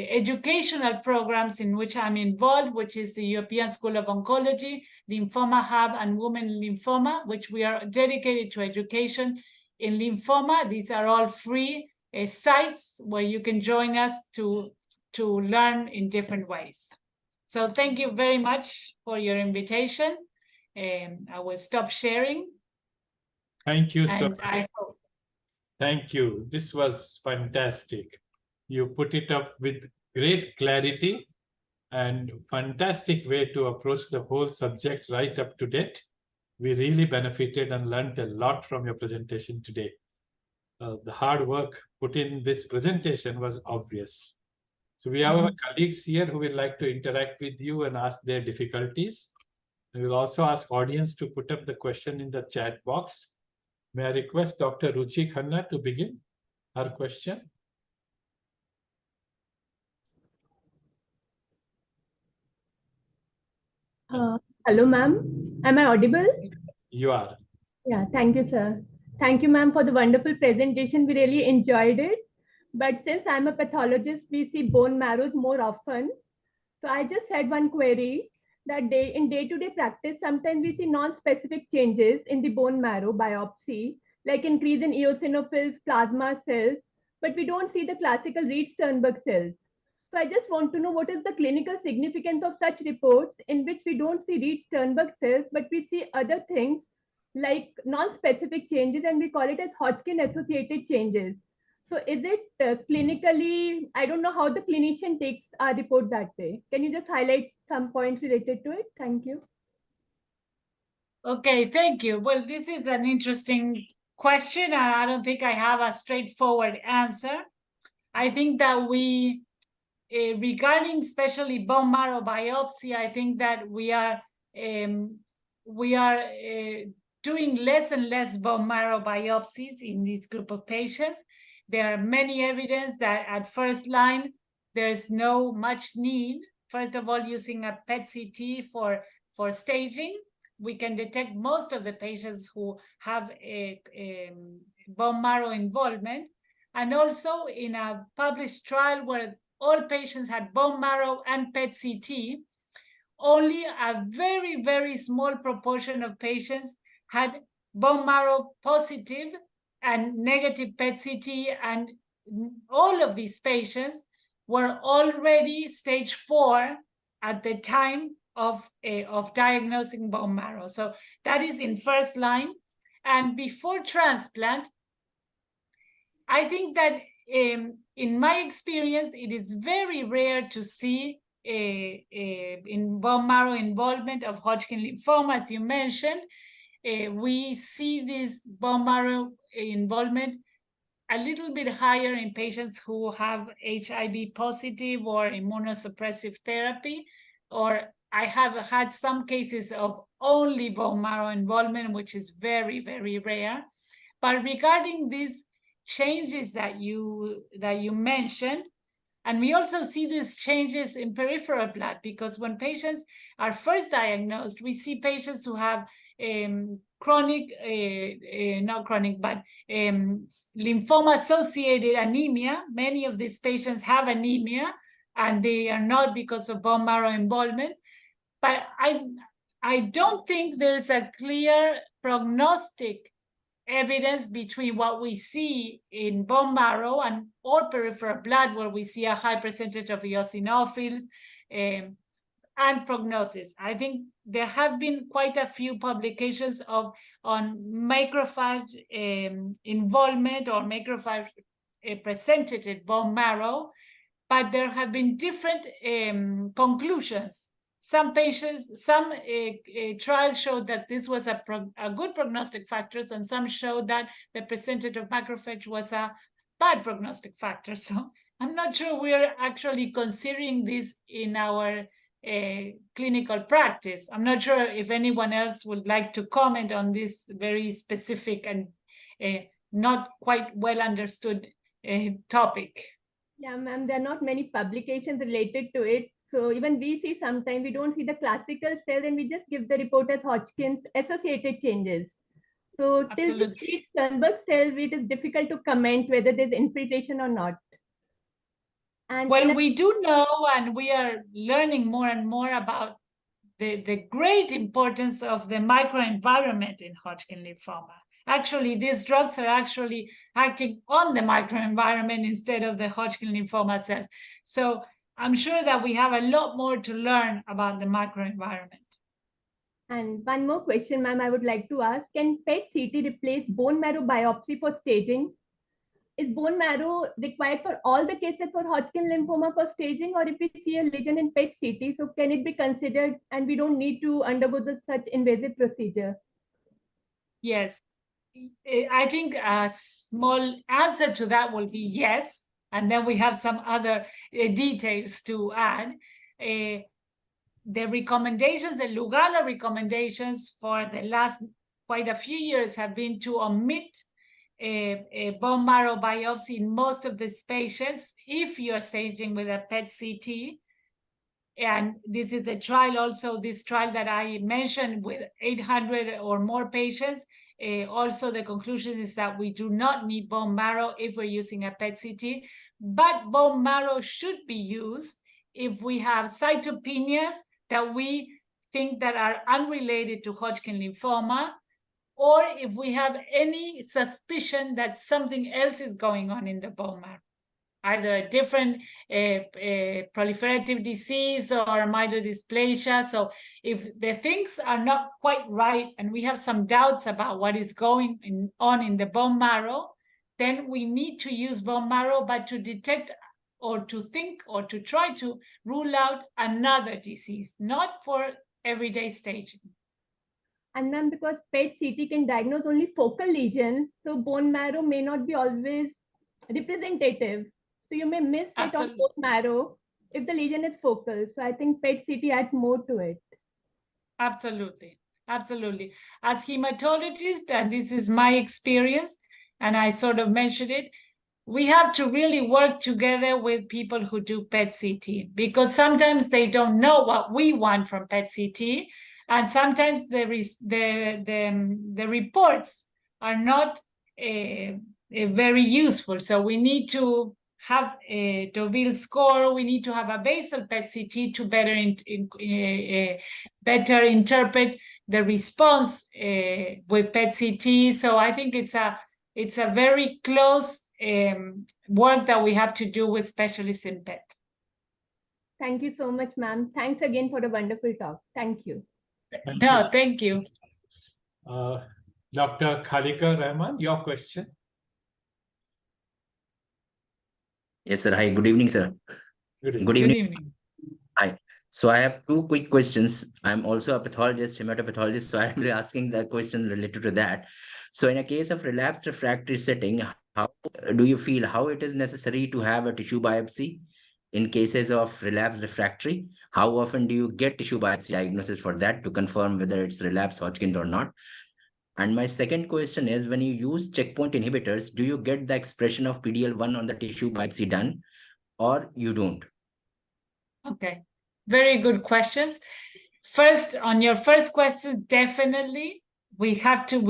educational programs in which I'm involved, which is the European School of Oncology, Lymphoma Hub, and Women Lymphoma, which we are dedicated to education in lymphoma. These are all free sites where you can join us to learn in different ways. So thank you very much for your invitation. I will stop sharing. Thank you so much. I hope. Thank you. This was fantastic. You put it up with great clarity and fantastic way to approach the whole subject right up to date. We really benefited and learned a lot from your presentation today. the hard work put in this presentation was obvious. So we have our colleagues here who will like to interact with you and ask their difficulties. We will also ask audience to put up the question in the chat box. May I request Dr. Ruchi Khanna to begin her question? Hello, ma'am. Am I audible? You are. Yeah, thank you, sir. Thank you, ma'am, for the wonderful presentation. We really enjoyed it. But since I'm a pathologist, we see bone marrows more often. So I just had one query that in day-to-day practice, sometimes we see non-specific changes in the bone marrow biopsy, like increase in eosinophils, plasma cells, but we don't see the classical Reed-Sternberg cells. So I just want to know what is the clinical significance of such reports in which we don't see Reed-Sternberg cells, but we see other things like non-specific changes, and we call it as Hodgkin-associated changes. So is it clinically, I don't know how the clinician takes our report that way. Can you just highlight some points related to it? Thank you. Okay, thank you. Well, this is an interesting question, and I don't think I have a straightforward answer. I think that regarding especially bone marrow biopsy, I think that we are doing less and less bone marrow biopsies in this group of patients. There are many evidence that at first line, there's no much need. First of all, using a PET-CT for staging, we can detect most of the patients who have a bone marrow involvement. And also in a published trial where all patients had bone marrow and PET-CT, only a very, very small proportion of patients had bone marrow positive and negative PET-CT, and all of these patients were already stage 4 at the time of diagnosing bone marrow. So that is in first line. And before transplant, I think that in my experience, it is very rare to see in bone marrow involvement of Hodgkin lymphoma, as you mentioned. We see this bone marrow involvement a little bit higher in patients who have HIV positive or immunosuppressive therapy, or I have had some cases of only bone marrow involvement, which is very, very rare. But regarding these changes that you mentioned, and we also see these changes in peripheral blood, because when patients are first diagnosed, we see patients who have chronic, not chronic, but lymphoma-associated anemia. Many of these patients have anemia, and they are not because of bone marrow involvement. But I don't think there's a clear prognostic evidence between what we see in bone marrow and or peripheral blood, where we see a high percentage of eosinophils, and prognosis. I think there have been quite a few publications on macrophage involvement or macrophage percentage in bone marrow, but there have been different conclusions. Some patients, some trials showed that this was a good prognostic factors, and some showed that the percentage of macrophage was a bad prognostic factor. So I'm not sure we're actually considering this in our clinical practice. I'm not sure if anyone else would like to comment on this very specific and not quite well understood topic. Yeah, ma'am, there are not many publications related to it. So even we see sometimes we don't see the classical cell, and we just give the report as Hodgkin's associated changes. So till the Sternberg cell, it is difficult to comment whether there's infiltration or not. And well, we do know, and we are learning more and more about the great importance of the microenvironment in Hodgkin lymphoma. Actually, these drugs are actually acting on the microenvironment instead of the Hodgkin lymphoma cells. So I'm sure that we have a lot more to learn about the microenvironment. And one more question, ma'am, I would like to ask. Can PET-CT replace bone marrow biopsy for staging? Is bone marrow required for all the cases for Hodgkin lymphoma for staging, or if we see a lesion in PET-CT, so can it be considered and we don't need to undergo such invasive procedure? Yes. I think a small answer to that will be yes. And then we have some other details to add. The recommendations, the Lugano recommendations for the last quite a few years have been to omit a bone marrow biopsy in most of these patients if you're staging with a PET CT. And this is the trial also, this trial that I mentioned with 800 or more patients. Also, the conclusion is that we do not need bone marrow if we're using a PET CT, but bone marrow should be used if we have cytopenias that we think that are unrelated to Hodgkin lymphoma, or if we have any suspicion that something else is going on in the bone marrow, either a different proliferative disease or myelodysplasia. So if the things are not quite right and we have some doubts about what is going on in the bone marrow, then we need to use bone marrow, but to detect or to think or to try to rule out another disease, not for everyday staging. And ma'am, because PET CT can diagnose only focal lesions, so bone marrow may not be always representative. So you may miss it on Absolutely. bone marrow if the lesion is focal. So I think PET CT adds more to it. Absolutely. Absolutely. As hematologist, and this is my experience, and I sort of mentioned it, we have to really work together with people who do PET CT, because sometimes they don't know what we want from PET CT, and sometimes the reports are not very useful. So we need to have a Deauville score. We need to have a basal PET CT to better interpret the response with PET CT. So I think it's a very close work that we have to do with specialists in PET. Thank you so much, ma'am. Thanks again for a wonderful talk. Thank you. Thank you. Dr. Khalika Rahman, your question. Yes, sir. Hi, good evening, sir. Good evening. Good Good evening. evening. Hi. So I have two quick questions. I'm also a pathologist, hematopathologist, so I'm asking the question related to that. So in a case of relapsed refractory setting, how do you feel how it is necessary to have a tissue biopsy in cases of relapsed refractory? How often do you get tissue biopsy diagnosis for that to confirm whether it's relapsed Hodgkin or not? And my second question is, when you use checkpoint inhibitors, do you get the expression of PD-L1 on the tissue biopsy done, or you don't? Okay, very good questions. First, on your first question, definitely we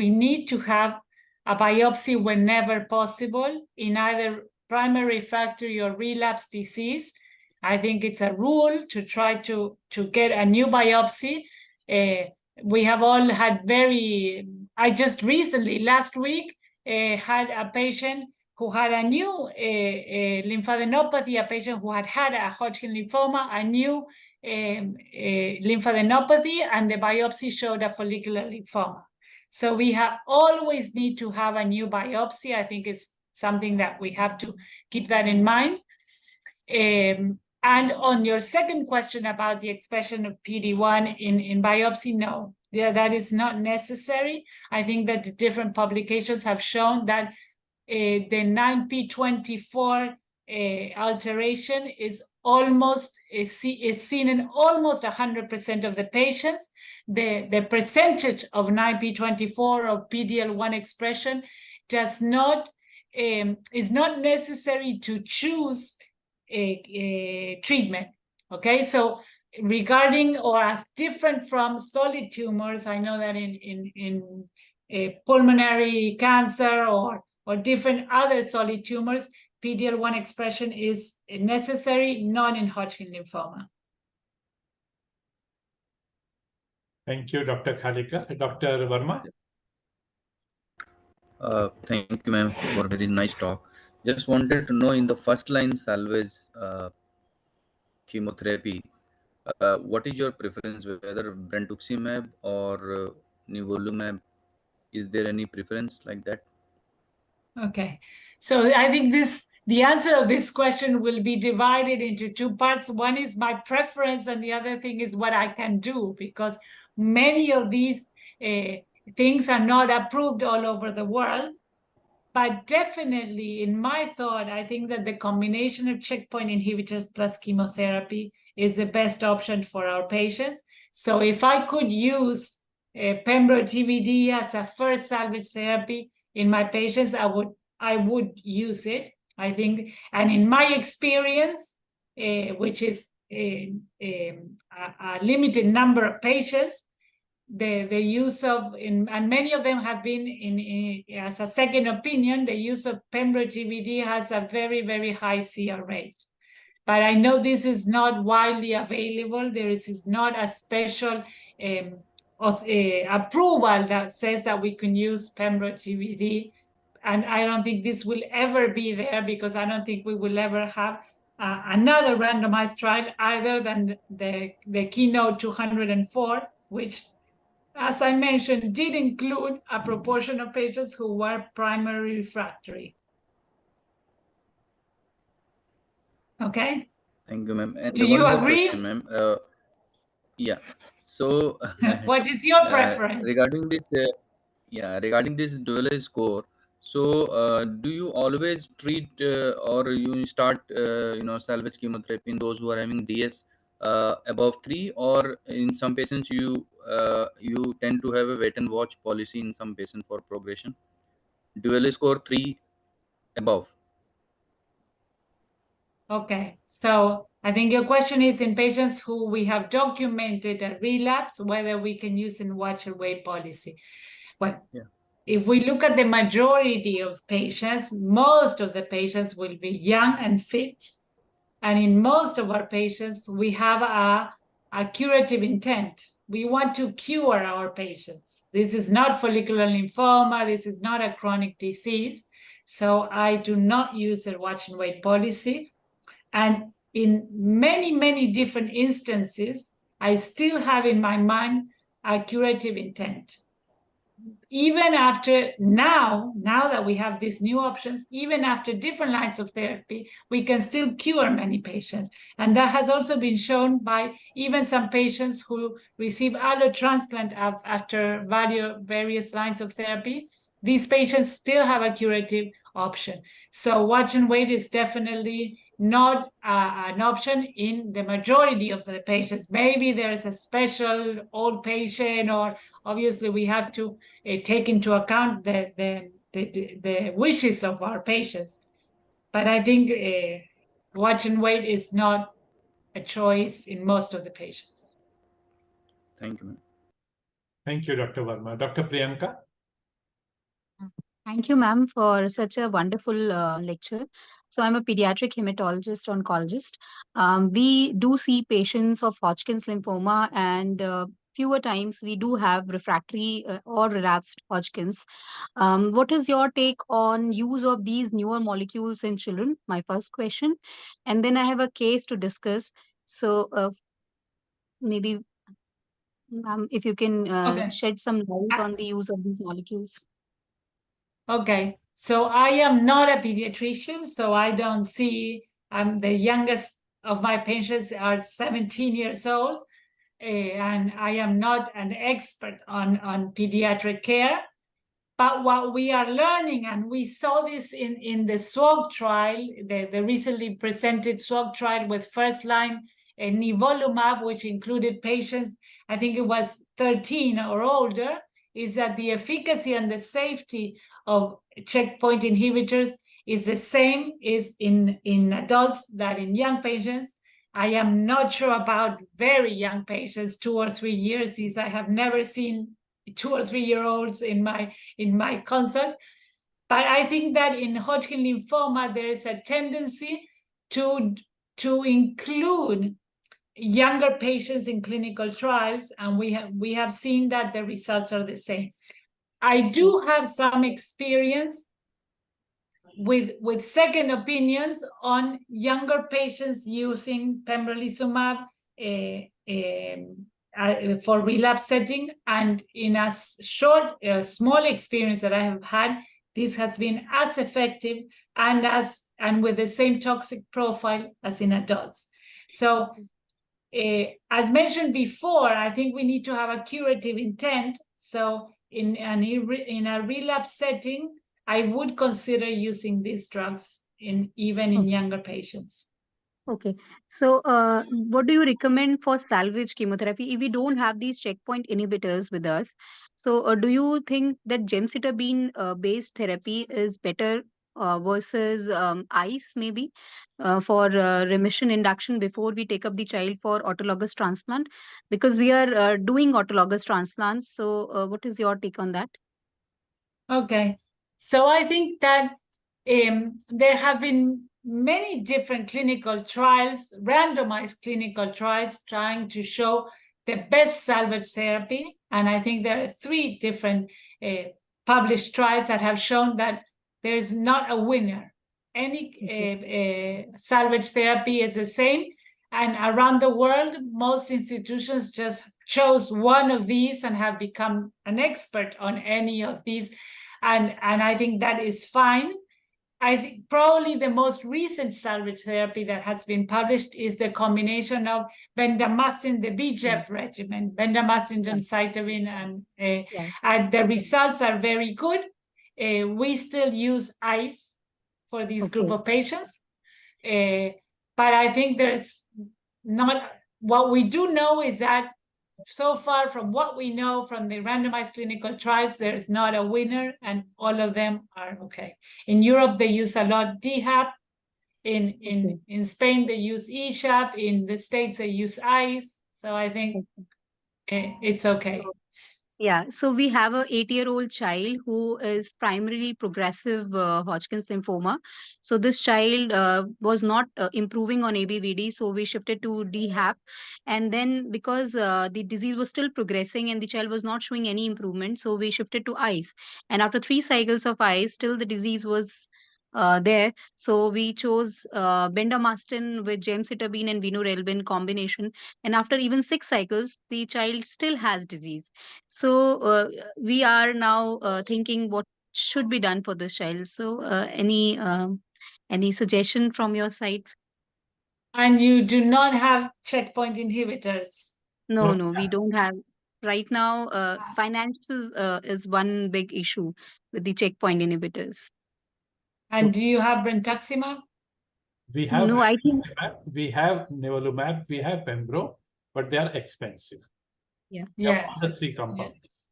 need to have a biopsy whenever possible in either primary refractory or relapse disease. I think it's a rule to try to get a new biopsy. We have all had I just recently, last week, had a patient who had a new lymphadenopathy, a patient who had a Hodgkin lymphoma, a new lymphadenopathy, and the biopsy showed a follicular lymphoma. So we always need to have a new biopsy. I think it's something that we have to keep that in mind. And on your second question about the expression of PD-1 in biopsy, no, that is not necessary. I think that the different publications have shown that the 9p24 alteration is seen in almost 100% of the patients. The percentage of 9p24 of PD-L1 expression is not necessary to choose a treatment. Okay, so regarding or as different from solid tumors, I know that in pulmonary cancer or different other solid tumors, PD-L1 expression is necessary, not in Hodgkin lymphoma. Thank you, Dr. Khalika. Dr. Verma. Thank you, ma'am, for a very nice talk. Just wanted to know, in the first line salvage chemotherapy, what is your preference, whether brentuximab or nivolumab? Is there any preference like that? Okay, so I think the answer of this question will be divided into two parts. One is my preference, and the other thing is what I can do, because many of these things are not approved all over the world. But definitely, in my thought, I think that the combination of checkpoint inhibitors plus chemotherapy is the best option for our patients. So if I could use pembro GVD as a first salvage therapy in my patients, I would use it, I think. And in my experience, which is a limited number of patients, the use of, and many of them have been in as a second opinion, the use of pembro GVD has a very, very high CR rate. But I know this is not widely available. There is not a special approval that says that we can use pembro GVD. And I don't think this will ever be there, because I don't think we will ever have another randomized trial other than the Keynote 204, which, as I mentioned, did include a proportion of patients who were primary refractory. Okay. Thank you, ma'am. And Do one you more agree? question, ma'am. Yeah. So What is your preference? regarding this, regarding this dual score. So do you always treat or you start salvage chemotherapy in those who are having DS above 3, or in some patients you tend to have a wait and watch policy in some patients for progression? Dual score 3 above. Okay, so I think your question is in patients who we have documented a relapse, whether we can use in watch and wait policy. Well, Yeah. If we look at the majority of patients, most of the patients will be young and fit. And in most of our patients, we have a curative intent. We want to cure our patients. This is not follicular lymphoma. This is not a chronic disease. So I do not use a watch and wait policy. And in many, many different instances, I still have in my mind a curative intent. Even after now that we have these new options, even after different lines of therapy, we can still cure many patients. And that has also been shown by even some patients who receive allotransplant after various lines of therapy. These patients still have a curative option. So watch and wait is definitely not an option in the majority of the patients. Maybe there's a special old patient, or obviously we have to take into account the wishes of our patients. But I think watch and wait is not a choice in most of the patients. Thank you, ma'am. Thank you, Dr. Verma. Dr. Priyanka? Thank you, ma'am, for such a wonderful lecture. So I'm a pediatric hematologist, oncologist. We do see patients of Hodgkin's lymphoma, and fewer times we do have refractory or relapsed Hodgkin's. What is your take on use of these newer molecules in children? My first question. And then I have a case to discuss. So maybe, ma'am, if you can Okay. shed some light on the use of these molecules. Okay, so I am not a pediatrician, so I don't see, the youngest of my patients are 17 years old, and I am not an expert on pediatric care. But what we are learning, and we saw this in the SWOG trial, the recently presented SWOG trial with first-line nivolumab, which included patients, I think it was 13 or older, is that the efficacy and the safety of checkpoint inhibitors is the same as in adults that in young patients. I am not sure about very young patients, 2 or 3 years. These I have never seen 2 or 3 year olds in my consult. But I think that in Hodgkin lymphoma, there is a tendency to include younger patients in clinical trials, and we have seen that the results are the same. I do have some experience with second opinions on younger patients using pembrolizumab for relapse setting, and in a small experience that I have had, this has been as effective and with the same toxic profile as in adults. So as mentioned before, I think we need to have a curative intent. So in a relapse setting, I would consider using these drugs even in younger patients. Okay. So, what do you recommend for salvage chemotherapy if we don't have these checkpoint inhibitors with us? So, do you think that gemcitabine based therapy is better versus ICE maybe for remission induction before we take up the child for autologous transplant? Because we are doing autologous transplants. So, what is your take on that? Okay, so I think that there have been many different clinical trials, randomized clinical trials, trying to show the best salvage therapy. And I think there are 3 different published trials that have shown that there's not a winner. Any salvage therapy is the same. And around the world, most institutions just chose one of these and have become an expert on any of these. And I think that is fine. I think probably the most recent salvage therapy that has been published is the combination of bendamustine, the BJEP regimen, bendamustine, gemcitabine, and the results are very good. We still use ICE for this group of patients. But I think there's not, what we do know is that so far from what we know from the randomized clinical trials, there's not a winner and all of them are okay. In Europe, they use a lot DHAP. In Spain, they use ESHAP. In the States, they use ICE. So I think it's okay. Yeah, so we have a 8-year-old child who is primarily progressive Hodgkin's lymphoma. So this child was not improving on ABVD, so we shifted to DHAP. And then because the disease was still progressing and the child was not showing any improvement, so we shifted to ICE. And after 3 cycles of ICE, still the disease was there. So we chose bendamustine with gemcitabine and vinorelbine combination. And after even 6 cycles, the child still has disease. So we are now thinking what should be done for this child. So any suggestion from your side? And you do not have checkpoint inhibitors? No, we don't have right now. Finances is one big issue with the checkpoint inhibitors. And do you have brentuximab? We have No, I think we have nivolumab, we have pembro, but they are expensive. Yeah. Yes. All the 3 compounds.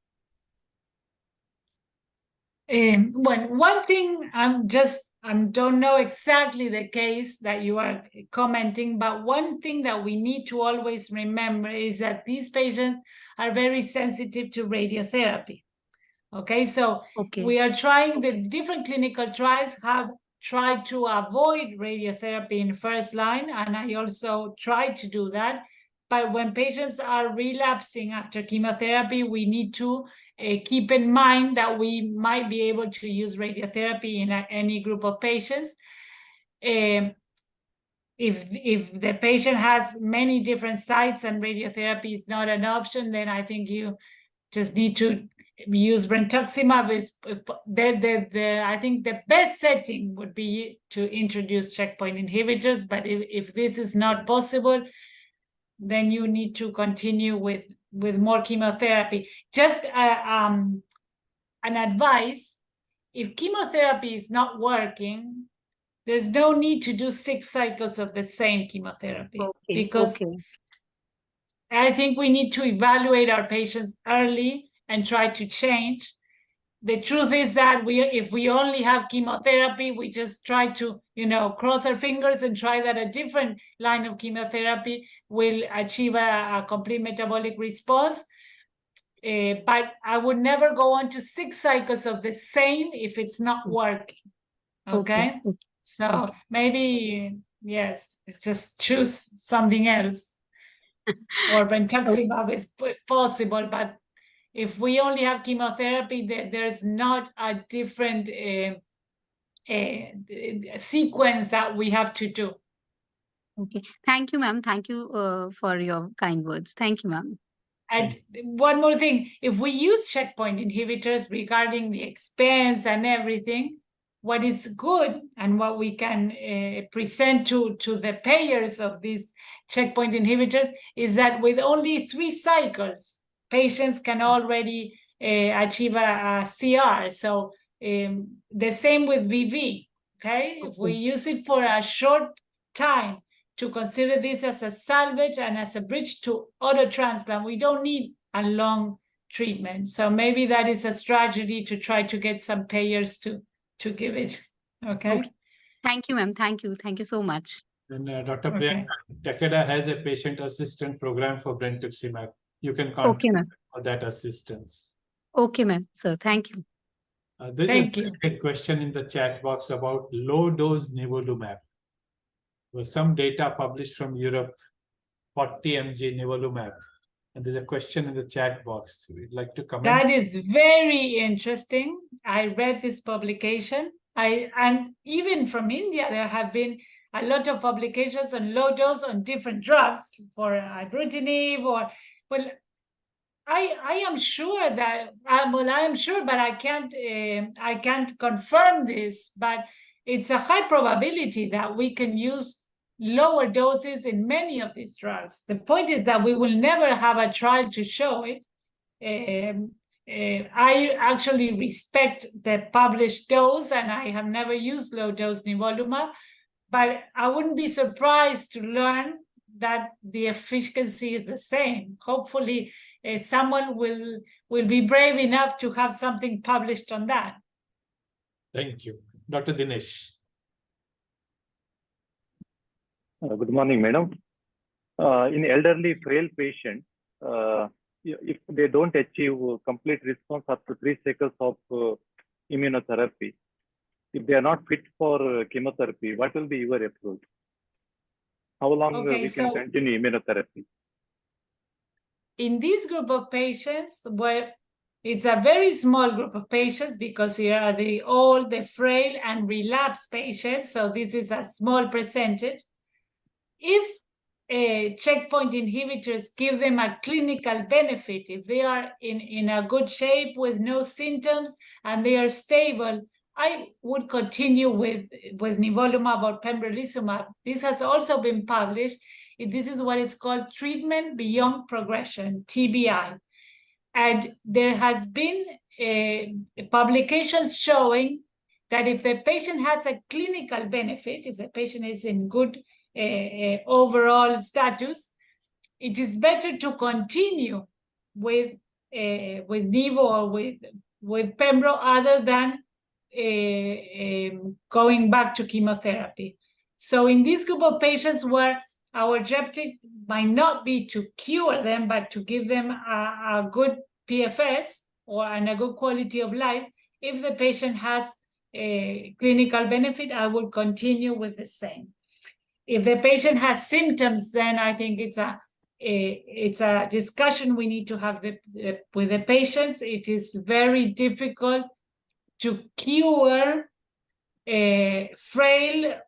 One thing I don't know exactly the case that you are commenting, but one thing that we need to always remember is that these patients are very sensitive to radiotherapy. Okay, so we are trying, the different clinical trials have tried to avoid radiotherapy in first line, and I also tried to do that. But when patients are relapsing after chemotherapy, we need to keep in mind that we might be able to use radiotherapy in any group of patients. If the patient has many different sites and radiotherapy is not an option, then I think you just need to use brentuximab. I think the best setting would be to introduce checkpoint inhibitors, but if this is not possible, then you need to continue with more chemotherapy. Just an advice, if chemotherapy is not working, there's no need to do 6 cycles of the same chemotherapy. Because I think we need to evaluate our patients early and try to change. The truth is that if we only have chemotherapy, we just try to, cross our fingers and try that a different line of chemotherapy will achieve a complete metabolic response. But I would never go on to 6 cycles of the same if it's not working. Okay. So maybe, yes, just choose something else. Or brentuximab is possible, but if we only have chemotherapy, there's not a different sequence that we have to do. Okay. Thank you, ma'am. Thank you for your kind words. Thank you, ma'am. And one more thing, if we use checkpoint inhibitors regarding the expense and everything, what is good and what we can present to the payers of these checkpoint inhibitors is that with only 3 cycles, patients can already achieve a CR. So the same with VV, okay? If we use it for a short time to consider this as a salvage and as a bridge to auto transplant, we don't need a long treatment. So maybe that is a strategy to try to get some payers to give it, okay? Thank you, ma'am. Thank you. Thank you so much. And Dr. Okay. Priyanka, Takeda has a patient assistant program for brentuximab. You can contact Okay, ma'am. for that assistance. Okay, ma'am. So thank you. There's Thank a you. great question in the chat box about low-dose nivolumab. There was some data published from Europe, 40 mg nivolumab. And there's a question in the chat box. We'd like to comment. That is very interesting. I read this publication. And even from India, there have been a lot of publications on low dose on different drugs for ibrutinib or, well, I am sure that, I am sure, but I can't confirm this, but it's a high probability that we can use lower doses in many of these drugs. The point is that we will never have a trial to show it. I actually respect the published dose, and I have never used low-dose nivolumab, but I wouldn't be surprised to learn that the efficacy is the same. Hopefully, someone will be brave enough to have something published on that. Thank you. Dr. Dinesh. Good morning, madam. In elderly frail patient, if they don't achieve complete response after 3 cycles of immunotherapy, if they are not fit for chemotherapy, what will be your approach? How long we can continue immunotherapy? In this group of patients, where it's a very small group of patients because here are the old, the frail, and relapsed patients, so this is a small percentage. If checkpoint inhibitors give them a clinical benefit, if they are in a good shape with no symptoms and they are stable, I would continue with nivolumab or pembrolizumab. This has also been published. This is what is called treatment beyond progression, TBI. And there has been publications showing that if the patient has a clinical benefit, if the patient is in good overall status, it is better to continue with nivo or with pembro other than going back to chemotherapy. So in this group of patients where our objective might not be to cure them, but to give them a good PFS and a good quality of life, if the patient has a clinical benefit, I will continue with the same. If the patient has symptoms, then I think it's a discussion we need to have with the patients. It is very difficult to cure frail,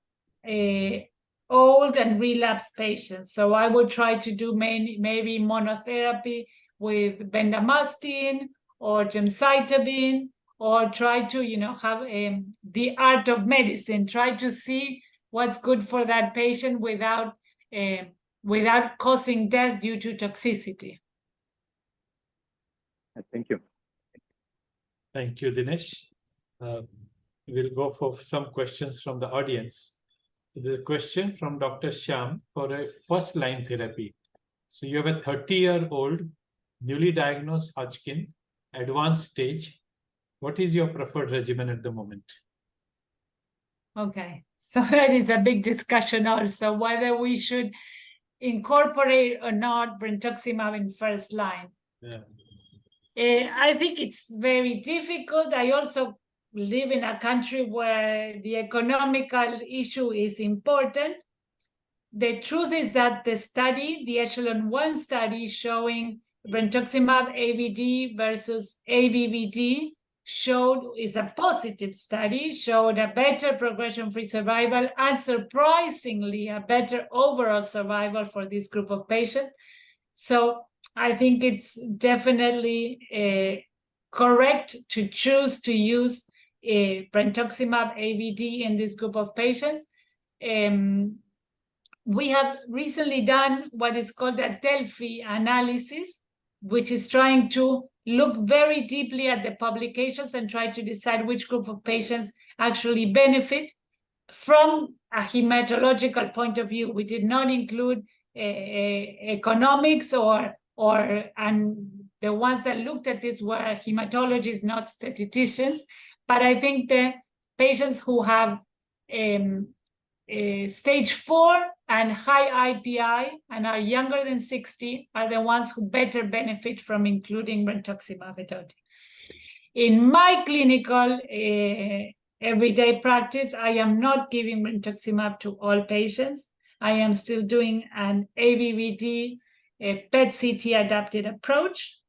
old, and relapsed patients. So I would try to do maybe monotherapy with bendamustine or gemcitabine, or try to have the art of medicine. Try to see what's good for that patient without causing death due to toxicity. Thank you. Thank you, Dinesh. We'll go for some questions from the audience. There's a question from Dr. Shyam for a first-line therapy. So you have a 30-year-old, newly diagnosed Hodgkin, advanced stage. What is your preferred regimen at the moment? Okay, so that is a big discussion also, whether we should incorporate or not brentuximab in first line. Yeah. I think it's very difficult. I also live in a country where the economical issue is important. The truth is that the study, the Echelon-1 study showing brentuximab AVD versus AVVD is a positive study, showed a better progression-free survival and surprisingly a better overall survival for this group of patients. So I think it's definitely correct to choose to use brentuximab AVD in this group of patients. We have recently done what is called a Delphi analysis, which is trying to look very deeply at the publications and try to decide which group of patients actually benefit from a hematological point of view. We did not include economics and the ones that looked at this were hematologists, not statisticians. But I think the patients who have stage 4 and high IPI and are younger than 60 are the ones who better benefit from including brentuximab vedotin. In my clinical everyday practice, I am not giving brentuximab to all patients. I am still doing an ABVD, PET-CT adapted approach.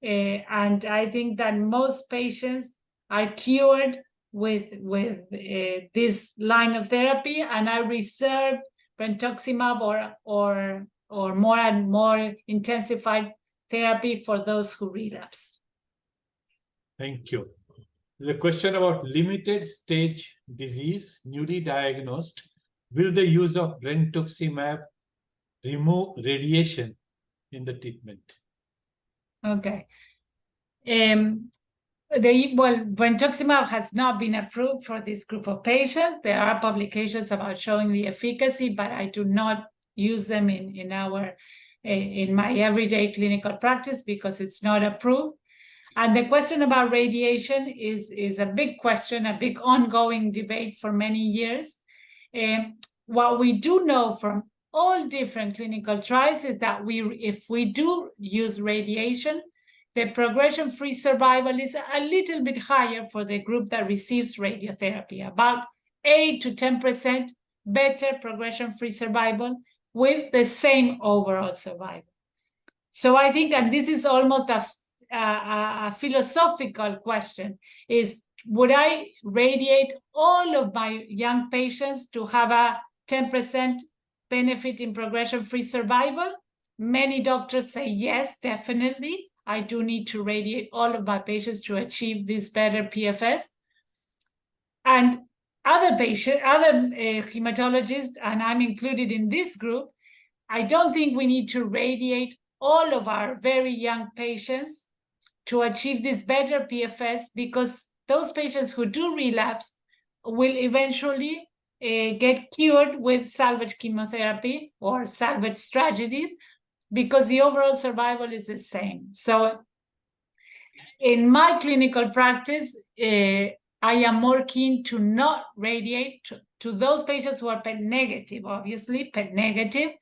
And I think that most patients are cured with this line of therapy, and I reserve brentuximab or more and more intensified therapy for those who relapse. Thank you. The question about limited stage disease, newly diagnosed, will the use of brentuximab remove radiation in the treatment? Okay. Brentuximab has not been approved for this group of patients. There are publications about showing the efficacy, but I do not use them in my everyday clinical practice because it's not approved. And the question about radiation is a big question, a big ongoing debate for many years. What we do know from all different clinical trials is that if we do use radiation, the progression-free survival is a little bit higher for the group that receives radiotherapy, about 8 to 10% better progression-free survival with the same overall survival. So I think, and this is almost a philosophical question, is would I radiate all of my young patients to have a 10% benefit in progression-free survival? Many doctors say yes, definitely. I do need to radiate all of my patients to achieve this better PFS. And other hematologists, and I'm included in this group, I don't think we need to radiate all of our very young patients to achieve this better PFS, because those patients who do relapse will eventually get cured with salvage chemotherapy or salvage strategies, because the overall survival is the same. So in my clinical practice, I am more keen to not radiate to those patients who are PET negative, obviously, PET negative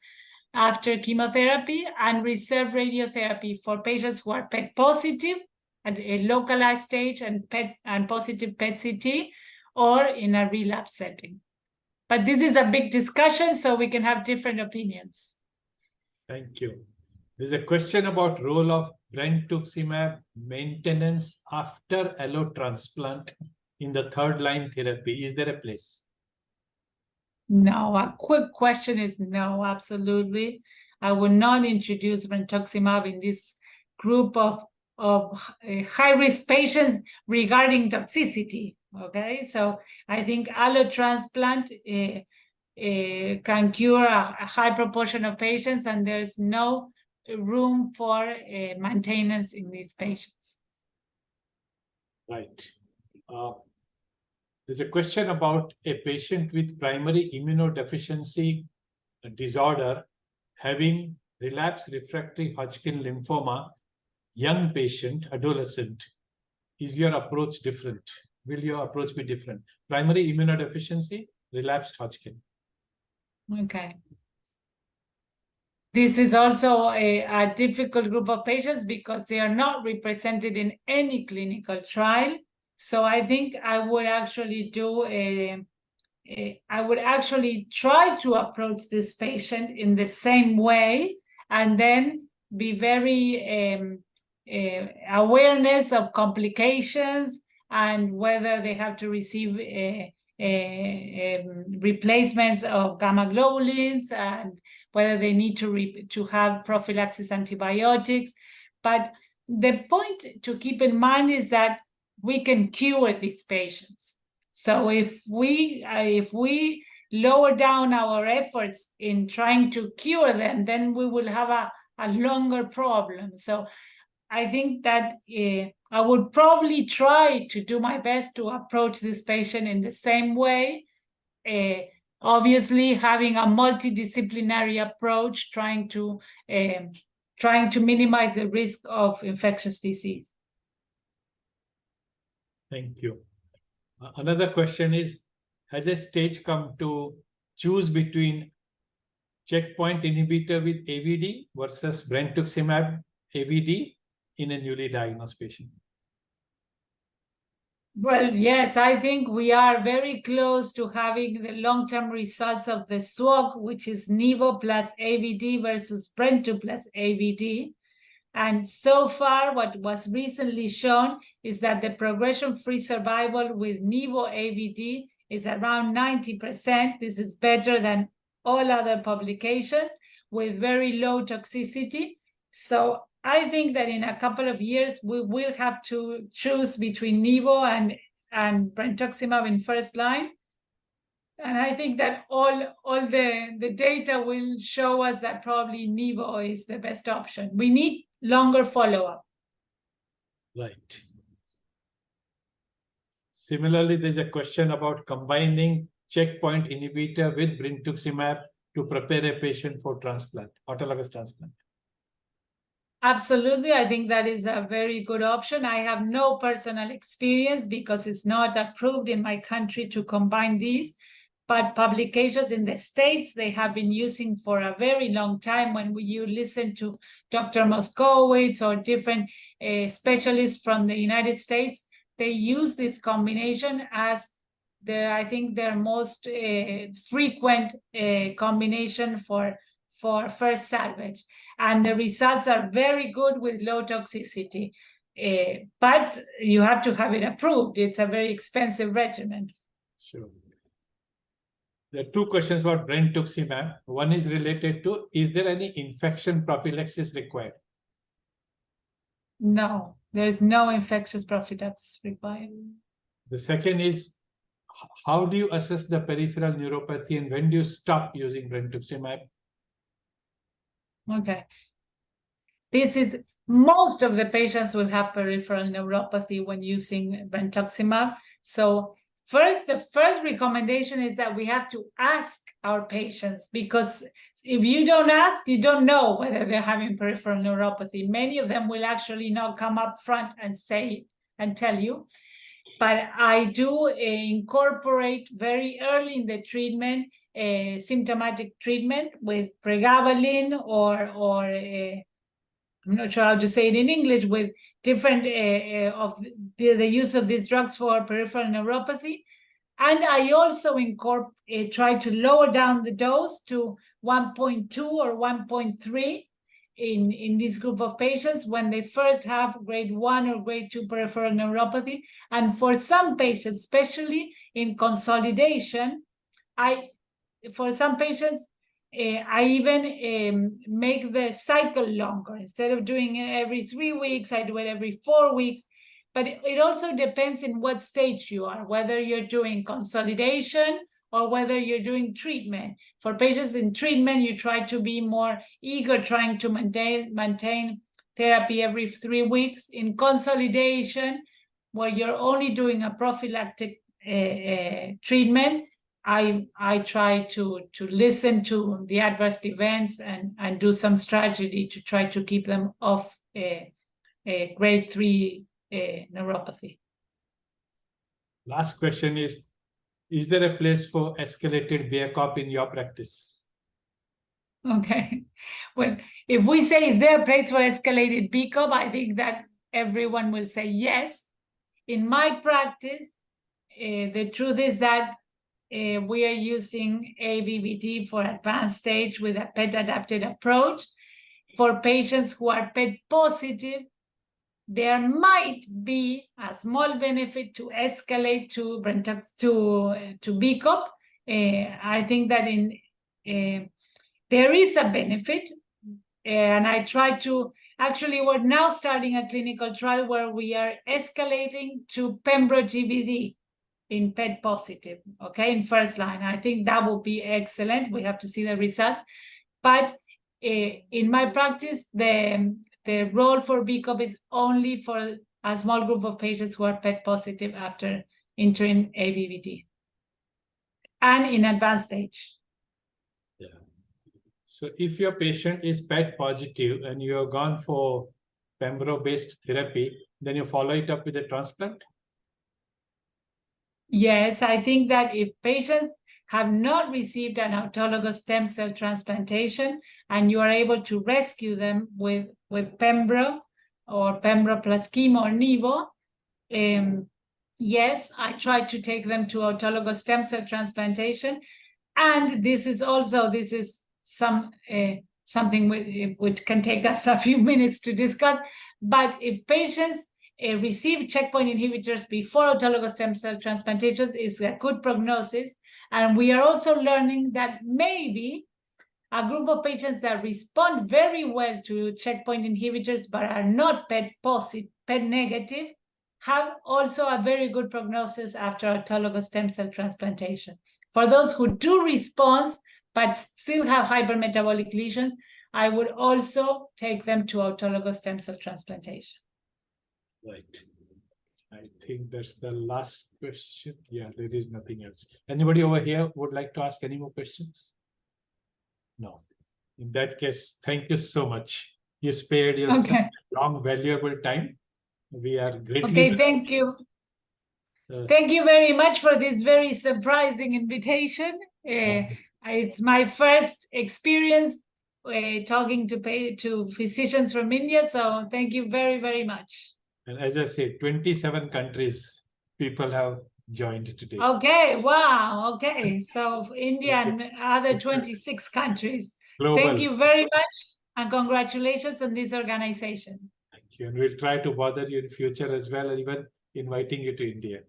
after chemotherapy, and reserve radiotherapy for patients who are PET positive at a localized stage and positive PET-CT, or in a relapse setting. But this is a big discussion, so we can have different opinions. Thank you. There's a question about role of brentuximab maintenance after allotransplant in the third-line therapy. Is there a place? No, a quick question is no, absolutely. I will not introduce brentuximab in this group of high-risk patients regarding toxicity, okay? So I think allotransplant can cure a high proportion of patients, and there's no room for maintenance in these patients. Right. There's a question about a patient with primary immunodeficiency disorder having relapsed refractory Hodgkin lymphoma, young patient, adolescent. Is your approach different? Will your approach be different? Primary immunodeficiency, relapsed Hodgkin. Okay. This is also a difficult group of patients because they are not represented in any clinical trial. So I think I would actually try to approach this patient in the same way, and then be very awareness of complications and whether they have to receive replacements of gamma globulins, and whether they need to have prophylaxis antibiotics. But the point to keep in mind is that we can cure these patients. So if we lower down our efforts in trying to cure them, then we will have a longer problem. So I think that I would probably try to do my best to approach this patient in the same way. Obviously, having a multidisciplinary approach, trying to minimize the risk of infectious disease. Thank you. Another question is, has a stage come to choose between checkpoint inhibitor with AVD versus brentuximab AVD in a newly diagnosed patient? Well, yes, I think we are very close to having the long-term results of the SWOG, which is Nivo plus AVD versus Brentu plus AVD. And so far, what was recently shown is that the progression-free survival with Nivo AVD is around 90%. This is better than all other publications with very low toxicity. So I think that in a couple of years, we will have to choose between Nivo and brentuximab in first line. And I think that all the data will show us that probably Nivo is the best option. We need longer follow-up. Right. Similarly, there's a question about combining checkpoint inhibitor with brentuximab to prepare a patient for transplant, autologous transplant. Absolutely, I think that is a very good option. I have no personal experience because it's not approved in my country to combine these, but publications in the States, they have been using for a very long time. When you listen to Dr. Moskowitz or different specialists from the United States, they use this combination as I think their most frequent combination for first salvage. And the results are very good with low toxicity. But you have to have it approved. It's a very expensive regimen. Sure. There are two questions about brentuximab. One is related to, is there any infection prophylaxis required? No, there is no infectious prophylaxis required. The second is, how do you assess the peripheral neuropathy and when do you stop using brentuximab? Okay. This is, most of the patients will have peripheral neuropathy when using brentuximab. So the first recommendation is that we have to ask our patients, because if you don't ask, you don't know whether they're having peripheral neuropathy. Many of them will actually not come up front and say and tell you. But I do incorporate very early in the treatment, symptomatic treatment with pregabalin or I'm not sure how to say it in English, with different of the use of these drugs for peripheral neuropathy. And I also try to lower down the dose to 1.2 or 1.3 in this group of patients when they first have grade 1 or grade 2 peripheral neuropathy. And for some patients, especially in consolidation, for some patients, I even make the cycle longer. Instead of doing it every 3 weeks, I do it every 4 weeks. But it also depends in what stage you are, whether you're doing consolidation or whether you're doing treatment. For patients in treatment, you try to be more eager, trying to maintain therapy every 3 weeks. In consolidation, where you're only doing a prophylactic treatment, I try to listen to the adverse events and do some strategy to try to keep them off grade 3 neuropathy. Last question is there a place for escalated BIACOP in your practice? Okay. Well, if we say, is there a place for escalated BICOP, I think that everyone will say yes. In my practice, the truth is that we are using AVVD for advanced stage with a PET-adapted approach. For patients who are PET positive, there might be a small benefit to escalate to BICOP. I think that there is a benefit, and I try to, actually we're now starting a clinical trial where we are escalating to pembro-GVD in PET positive, okay, in first line. I think that will be excellent. We have to see the results. But in my practice, the the role for BCOP is only for a small group of patients who are PET positive after entering ABVD and in advanced stage. Yeah. So if your patient is PET positive and you have gone for pembro-based therapy, then you follow it up with a transplant? Yes, I think that if patients have not received an autologous stem cell transplantation and you are able to rescue them with pembro or pembro plus chemo or nivo, yes, I try to take them to autologous stem cell transplantation. And this is something which can take us a few minutes to discuss. But if patients receive checkpoint inhibitors before autologous stem cell transplantations, is a good prognosis. And we are also learning that maybe a group of patients that respond very well to checkpoint inhibitors but are not PET positive, PET negative, have also a very good prognosis after autologous stem cell transplantation. For those who do respond but still have hypermetabolic lesions, I would also take them to autologous stem cell transplantation. Right. I think that's the last question. Yeah, there is nothing else. Anybody over here would like to ask any more questions? No. In that case, thank you so much. You spared yourself long, valuable time. We are greatly. Okay, thank you. Thank you very much for this very surprising invitation. It's my first experience talking to physicians from India, so thank you very, very much. And as I said, 27 countries people have joined today. Okay, wow, okay. So India and other 26 countries. Global. Thank you very much and congratulations on this organization. Thank you. And we'll try to bother you in future as well, even inviting you to India.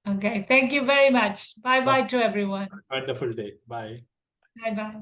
Okay, thank you very much. Bye-bye to everyone. Wonderful day. Bye. Bye-bye.